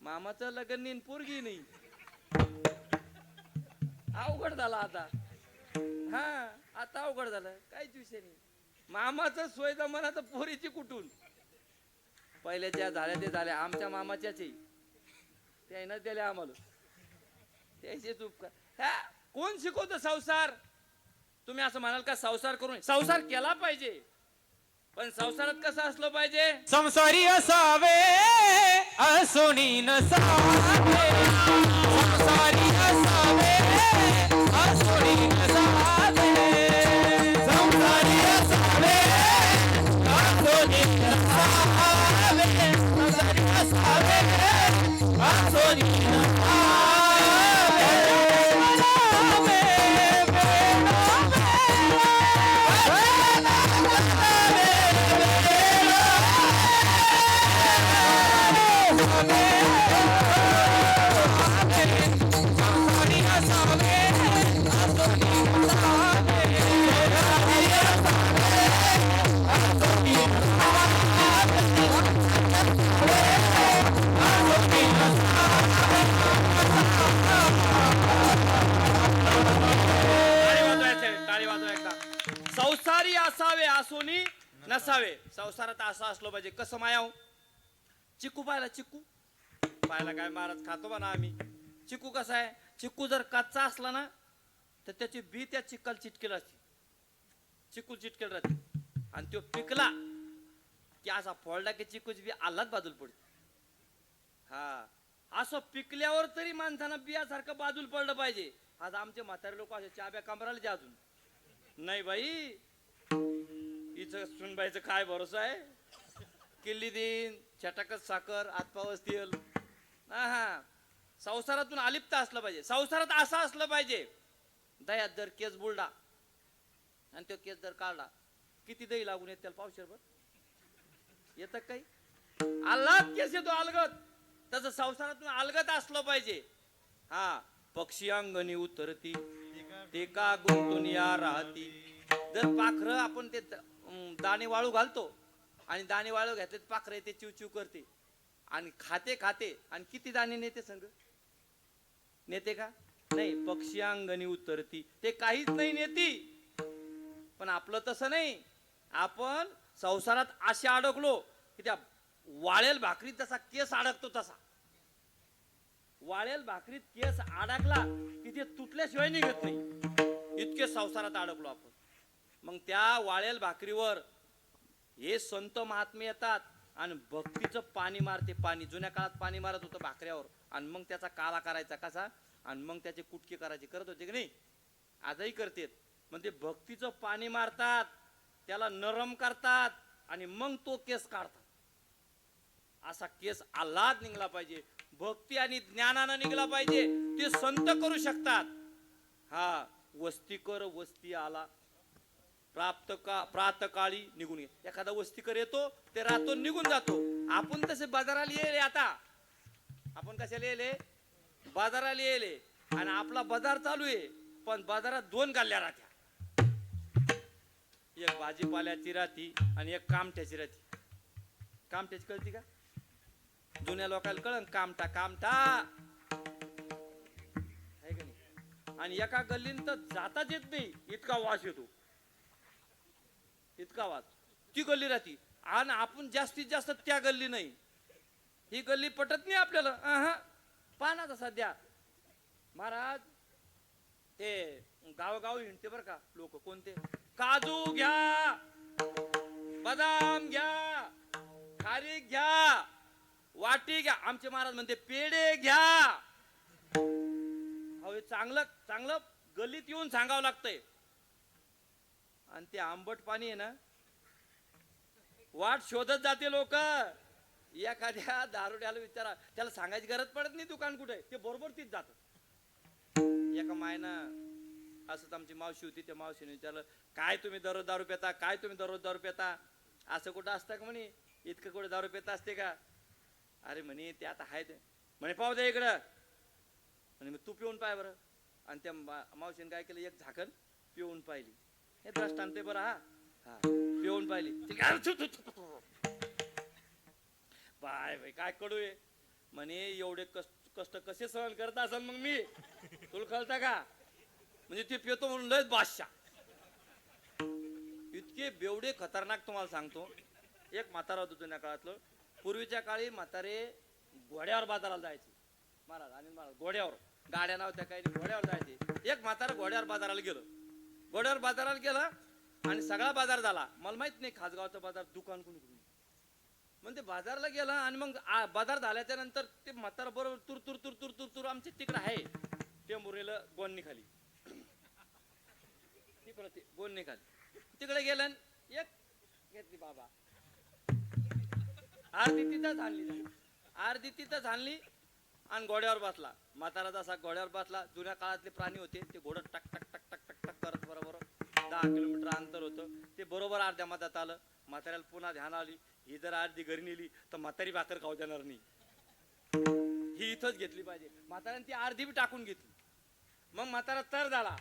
मामाचं लग्न नाही, पोरगी नाही. अवघड झाला आता. हा आता अवघड झालं, काहीच विषय नाही. मामाचं सोय जमाना तर पोरीची कुठून? पहिल्या ज्या झाल्या ते झाल्या, आमच्या मामाच्याच त्यानं दिल्या आम्हाला, त्याचे उपकार. कोण शिकवतो संसार? तुम्ही असं म्हणाल का संसार करून? संसार केला पाहिजे, पण संसारात कसं असलं पाहिजे? संसारी असावे असोनी नसावे, संसारी असावे असोनी नसावे, संसारी असावे असोनी ताली वाजवा एकदा. संसारी असावे आसोनी नसावे. संसारात असं असलं पाहिजे. कसं मायाव? चिकू पाहिला? चिकू पाहिला काय महाराज खातो म्हणा आम्ही. चिकू कसा आहे? चिकू जर कच्चा असला ना तर त्याची बी त्या चिक्काला चिटकेल असते. चिकू चिटकेल राहते. आणि तो पिकला की असा फोडला की चिकूची बी आल्हाद बाजूला पडते. हा, असं पिकल्यावर तरी माणसानं बियासारखं बाजूला पडलं पाहिजे. आज आमचे म्हातारे लोक असे चाब्या कमराला जे अजून नाही बाई. हिचं सुनबाईचं काय भरोसा आहे? किल्ली देईन, छटाकच साखर, आतपावस तेल. हा, संसारातून अलिप्त असलं पाहिजे. संसारात असं असलं पाहिजे. दह्यात जर केस बुलडा आणि तो केस जर काढला, किती दही लागून येत त्याला? पावशेरभर येतं काही? अलगत केस येतो, अलगत. तसं संसारातून अलगत असलं पाहिजे. हा, पक्षी अंगणी उतरती ते का गुंतून या राहती. जर पाखरं आपण ते दाणे वाळू घालतो आणि दाणे वाळू घातले पाखरं ते चिव चिव करते आणि खाते खाते आणि किती दाणे नेते संग? नेते का? नाही. पक्षी अंगणी उतरती ते काहीच नाही नेती. पण आपलं तसं नाही. आपण संसारात असे अडकलो की त्या वाळेल भाकरीत जसा केस अडकतो तसा. वाळेल भाकरीत केस अडकला की ते तुटल्याशिवाय निघत नाही. इतके संसारात अडकलो आपण. मग त्या वाळेल भाकरीवर हे संत महात्मे येतात आणि भक्तीचं पाणी मारते. पाणी जुन्या काळात पाणी मारत होतं भाकऱ्यावर आणि मग त्याचा काला करायचा कसा आणि मग त्याचे कुटके करायचे. करत होते की नाही? आजही करतेत. मग ते भक्तीचं पाणी मारतात, त्याला नरम करतात आणि मग तो केस काढतात. असा केस आल्हाद निघला पाहिजे. भक्ती आणि ज्ञानानं निघला पाहिजे. ते संत करू शकतात. हा, वस्तीकर वस्ती आला प्रातकाळी निघून ये. एखादा वस्तीकर येतो, ते रातो निघून जातो. आपण तसे बाजाराला येले. आता आपण कशाला येले? बाजाराला येले. आणि आपला बाजार चालू आहे. पण बाजारात दोन गल्ल्या राहत्या. एक भाजीपाल्याची राहती आणि एक कामठ्याची राहती. कामठ्याची कळती का? जुन्या लोकांना कळन कामटा कामटा आहे का नाही? आणि एका गल्लीत तर जाताच येत नाही इतका वास येतो. इतका वास ती गल्ली राहती. आणि आपण जास्तीत जास्त त्या गल्ली नाही. ही गल्ली पटत नाही आपल्याला. पाहना सध्या महाराज ते गावगाव हिंडते बर का लोक. कोणते? काजू घ्या, बदाम घ्या, खारीक घ्या, वाटी घ्या. आमचे महाराज म्हणते पेढे घ्या. अहो, चांगलं चांगलं गल्लीत येऊन सांगावं लागतंय. आणि ते आंबट पाणी आहे ना, वाट शोधत जाते लोक. एखाद्या दारुड्याला विचारा, त्याला सांगायची गरज पडत नाही दुकान कुठे, ते बरोबर तीच जात. एका मायनं असंच आमची मावशी होती, त्या मावशीने विचारलं, काय तुम्ही दररोज दारू पिता? काय तुम्ही दररोज दारू पिता? असं कुठं असतं का म्हणे? इतकं कुठे दारू पिता असते का? अरे म्हणे ते आता आहे ते म्हणे. पाहू दे इकडं म्हणे. मग तू पिऊन पाय बरं. आणि त्या मावशीने काय केलं, एक झाकण पिऊन पाहिली. हे दृष्टांत बरं. हा, पिऊन पाहिली. बाय बाय काय कडू आहे म्हणे. एवढे कष्ट कसे सहन करत असेल मग मी? तुला कळतं का? म्हणजे ते पितो म्हणून लयच बादशाह. इतके बेवडे खतरनाक तुम्हाला सांगतो. एक म्हातारा होतो जुन्या काळातलं. पूर्वीच्या काळी म्हातारे घोड्यावर बाजाराला जायचे महाराज. आणि महाराज घोड्यावर, गाड्या नव्हत्या काही, घोड्यावर जायचे. एक म्हातारा घोड्यावर बाजाराला गेलं. घोड्यावर बाजाराला गेला आणि सगळा बाजार झाला. मला माहित नाही खासगावचा बाजार दुकान कोणी कोणी. मग ते बाजारला गेला आणि मग बाजार झाल्याच्या नंतर ते म्हातारा बरोबर तुर तुर तुर तुर तुर तुर आमच्या तिकडे आहे टेंभुर्णीला गोंदणी खाली. तिकडे गोंदणी खाली तिकडे गेलं. एक घेतली बाबा, अर्धी तिथंच आणली, अर्धी तिथंच आणली आणि घोड्यावर बसला. म्हातारा जसा घोड्यावर बसला, जुन्या काळातले प्राणी होते ते घोडं टक टक टक टक टक टक करत बरोबर 10 किलोमीटर अंतर होतं. ते बरोबर अर्ध्या मधात आलं. म्हाताऱ्याला पुन्हा ध्यान आली, ही जर अर्धी घरी नेली तर म्हातारी भाकर खाऊ देणार नाही, ही इथंच घेतली पाहिजे. म्हाताऱ्याने ती अर्धी बी टाकून घेतली. मग म्हातारा तर झाला.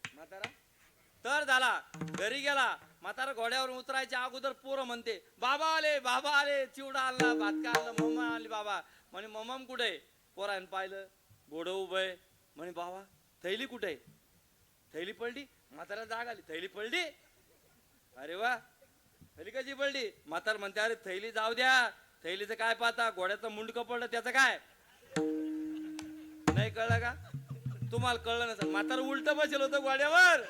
म्हातारा तर झाला, घरी गेला. म्हातारा घोड्यावर उतरायच्या अगोदर पोरं म्हणते, बाबा आले, बाबा आले, चिवडा आणला, भात आणला, मम्मा आली. बाबा म्हणे मम्मा कुठे? पोराने पाहिलं घोडं उभं आहे. म्हणे बाबा थैली कुठे? थैली पडली. म्हातारा जाग आली, थैली पडली. अरे वा, थैली कशी पडली? म्हातार म्हणते अरे थैली जाऊ द्या, थैलीचं काय पाहता, घोड्याचं मुंडकं पडलं त्याचं काय? नाही कळलं का? तुम्हाला कळलं नसेल. म्हातार उलट बसेल होतं घोड्यावर.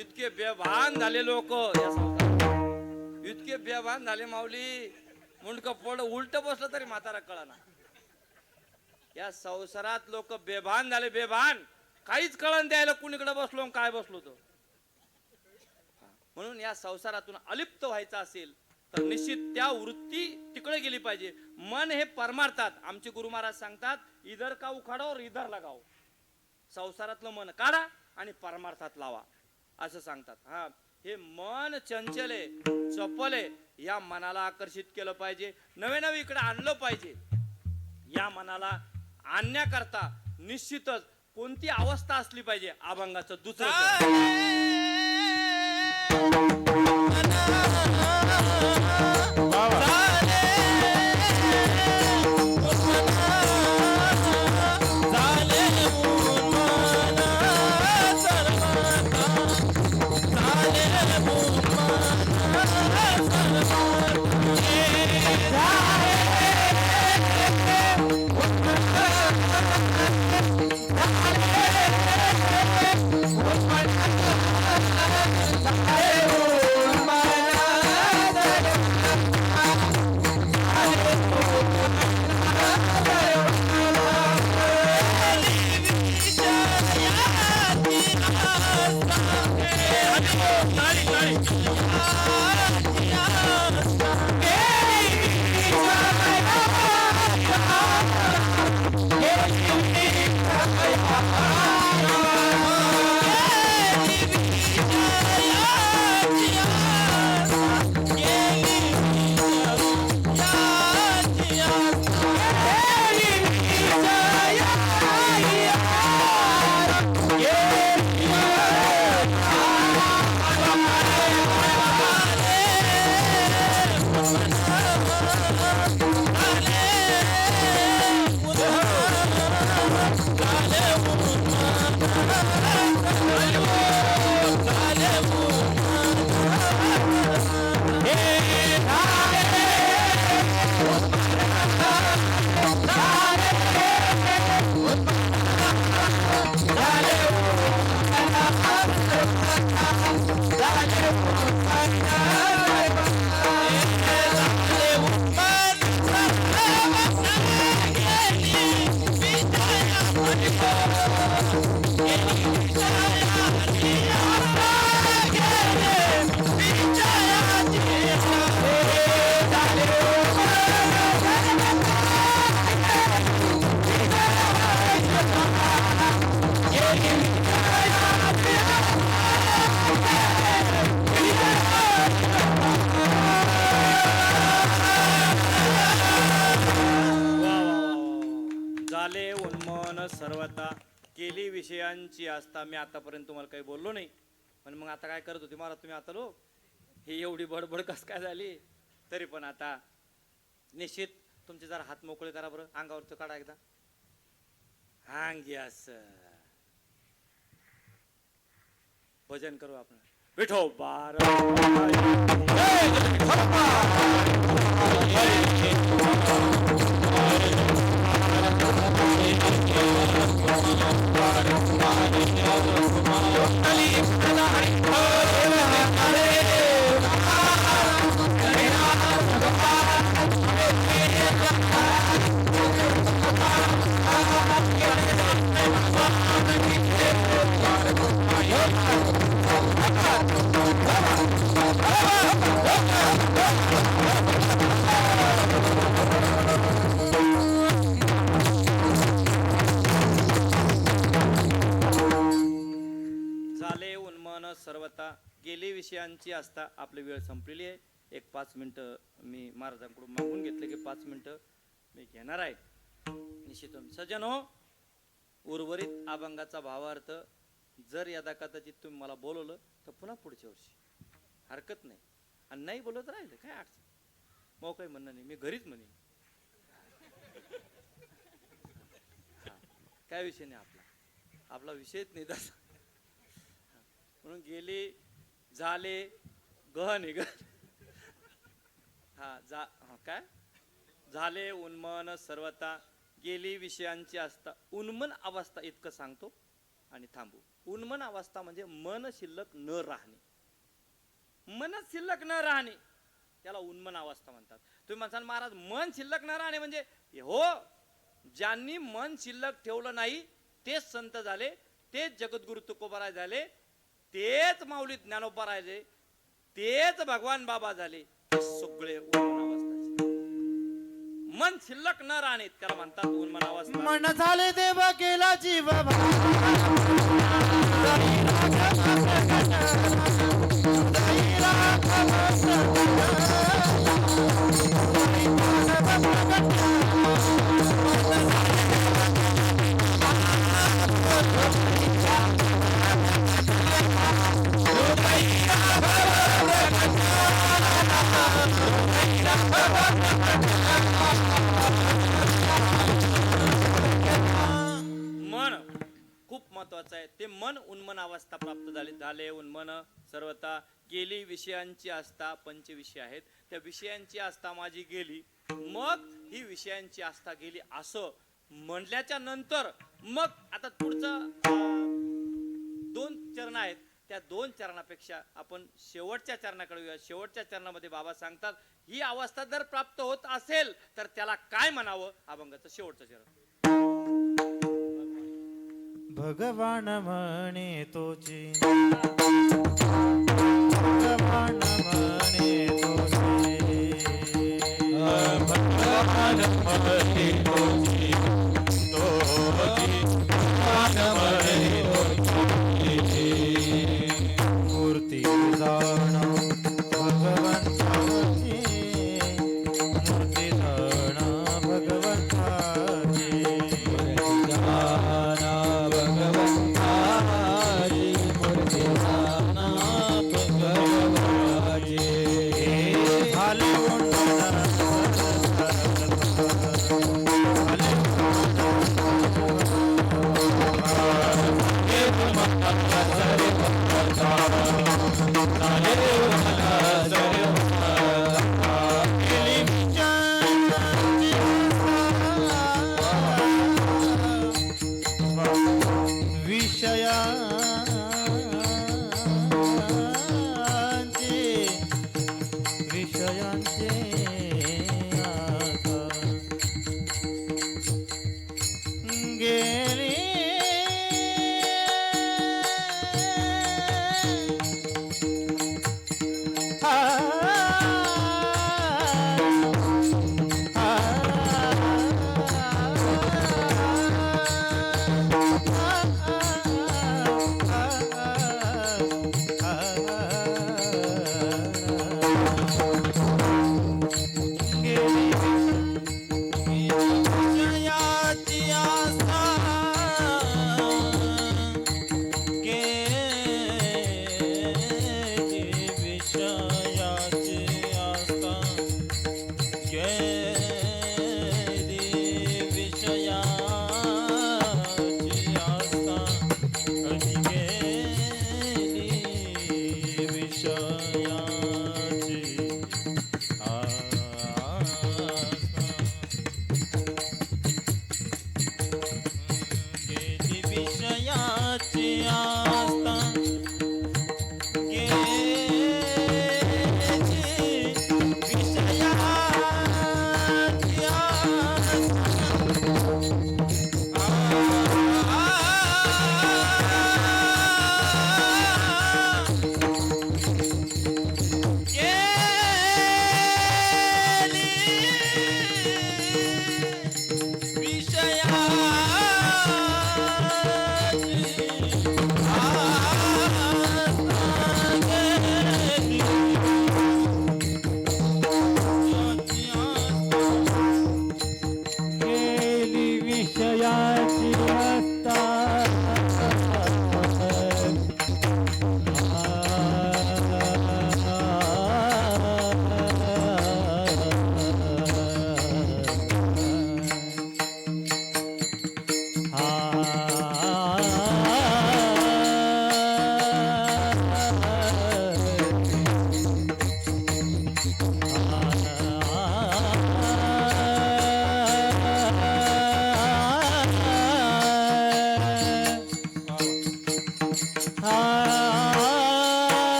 इतके बेभान झाले लोक या संसारात, इतके बेभान झाले माऊली. मुंडकं पड उलट बसलं तरी म्हातारा कळना. या संसारात लोक बेभान झाले, बेभान. काहीच कळण द्यायला कुणीकडे बसलो आणि काय बसलो तो. म्हणून या संसारातून अलिप्त व्हायचं असेल तर निश्चित त्या वृत्ती तिकडे गेली पाहिजे. मन हे परमार्थात, आमचे गुरु महाराज सांगतात, इधर का उखाडा और इधर लगाओ. संसारातलं मन काढा आणि परमार्थात लावा असं सांगतात. हा, हे मन चंचल आहे, चपल आहे. या मनाला आकर्षित केलं पाहिजे, नवे नवे इकडे आणलं पाहिजे. या मनाला आणण्याकरता निश्चितच कोणती अवस्था असली पाहिजे? अभंगाचं दुसरं सर्वता केली विषयांची आस्था. मी आतापर्यंत तुम्हाला काही बोललो नाही, पण मग आता काय करत होते मला तुम्ही आता लोक ही एवढी बडबड कस काय झाली? तरी पण आता निश्चित तुमचे जरा हात मोकळे करा बरं, अंगावरचं काढा एकदा. हांगी असं भजन करू आपण. विठोबा सर्वता गेली विषयांची आस्था. आपली वेळ संपलेली आहे. एक 5 मिनिटं मी महाराजांकडून मागून घेतले की 5 मिनिटं मी घेणार आहे. निश्चित सज्जन हो, उर्वरित अभंगाचा भावार्थ जर यदा कदाचित तुम्ही मला बोलवलं तर पुन्हा पुढच्या वर्षी हरकत नाही, आणि नाही बोलत राहिलं काय अडचण, मग काही म्हणणं नाही, मी घरीच म्हणेन, काय विषय नाही आपला. आपला विषयच नाही तसा. म्हणून गेले झाले गह निघ काय झाले उन्मन सर्वता गेली विषयांची असता. उन्मन अवस्था इतकं सांगतो आणि थांबू. उन्मन अवस्था म्हणजे मन शिल्लक न राहणे. मनच शिल्लक न राहणे त्याला उन्मन अवस्था म्हणतात. तुम्ही म्हणसाल महाराज मन शिल्लक न राहणे म्हणजे हो, ज्यांनी मन शिल्लक ठेवलं नाही तेच संत झाले, तेच जगद्गुरु तुकोबाराय झाले, तेच माऊली ज्ञानोबा राहिले, तेच भगवान बाबा झाले. हे सगळे उन्मन अवस्था. मन शिल्लक न राहणे त्याला म्हणतात उन्मन अवस्था. मन झाले देव गेला जीव महत्वाचं आहे. ते मन उन्मन अवस्था प्राप्त झाले उन्मन सर्वता गेली विषयांची आस्था. पंचविषय आहेत, त्या विषयांची आस्था माझी गेली. मग ही विषयांची आस्था गेली असं म्हणल्याच्या नंतर मग आता पुढचं 2 चरण आहेत. त्या 2 चरणापेक्षा आपण शेवटच्या चरणाकडे येऊया. शेवटच्या चरणामध्ये बाबा सांगतात ही अवस्था जर प्राप्त होत असेल तर त्याला काय म्हणावं. अभंगाचं शेवटचं चरण. भगवान म्हणे तोची, भगवान म्हणे तोची, भगवान म्हणे तोची, भगवान म्हणे तोची. मूर्ती जाण भगवंताची, मूर्ती जाण भगवंताची,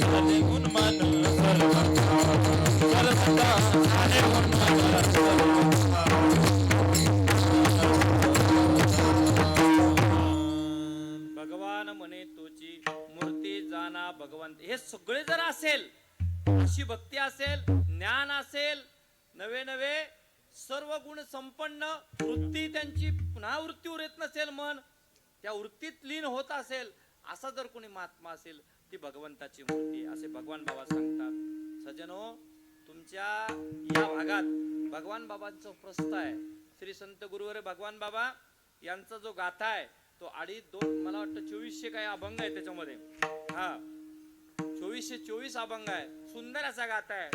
झाले उन्मान सर्वथा झाले भगवान म्हणे तोची मूर्ती जाना भगवंत. हे सगळे जर असेल, अशी भक्ती असेल, ज्ञान असेल, नवे नवे सर्व गुण संपन्न वृत्ती त्यांची पुन्हा वृत्तीवर येत नसेल, मन त्या वृत्तीत लीन होत असेल, असा जर कोणी महात्मा असेल, ती भगवंताची मूर्ती असे भगवान बाबा सांगतात. सजनो, तुमच्या या भागात भगवान बाबांचं प्रस्थ आहे. श्री संत गुरुवर भगवान बाबा यांचा जो गाथा आहे तो 2.5 मला वाटतं 2400 काय अभंग आहे त्याच्यामध्ये. हा 2424 अभंग आहे. सुंदर असा गाथा आहे.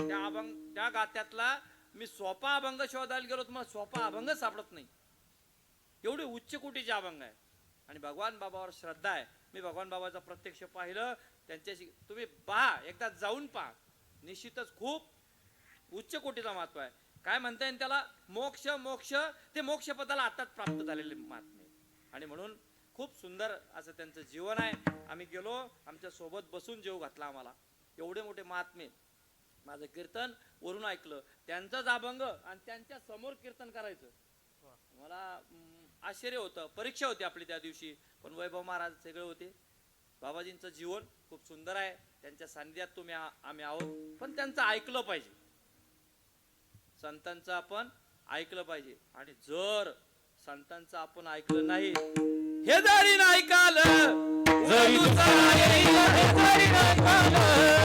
त्या गाथ्यातला मी सोपा अभंग शोधायला गेलो तर मला सोपा अभंग सापडत नाही. एवढे उच्च कोटीचे अभंग आहे. आणि भगवान बाबावर श्रद्धा आहे. मी भगवान बाबाचं प्रत्यक्ष पाहिलं, त्यांच्याशी तुम्ही पहा, एकदा जाऊन पहा, निश्चितच खूप उच्च कोटीचा महत्व आहे. काय म्हणता येईल त्याला, मोक्ष मोक्ष ते मोक्ष पदाला आताच प्राप्त झालेले महात्मे. आणि म्हणून खूप सुंदर असं त्यांचं जीवन आहे. आम्ही गेलो, आमच्या सोबत बसून जेव घातला आम्हाला. एवढे मोठे महात्मे. माझं कीर्तन वरून ऐकलं, त्यांचाच अभंग आणि त्यांच्या समोर कीर्तन करायचं. मला आश्चर्य होतं. परीक्षा होती आपली त्या दिवशी, पण वैभव महाराज सगळे होते. बाबाजींचं जीवन खूप सुंदर आहे. त्यांच्या सानिध्यात आम्ही आहोत. पण त्यांचं ऐकलं पाहिजे, संतांचं आपण ऐकलं पाहिजे. आणि जर संतांचं आपण ऐकलं नाही, हे जरी नाही काल, जरी नाही काल,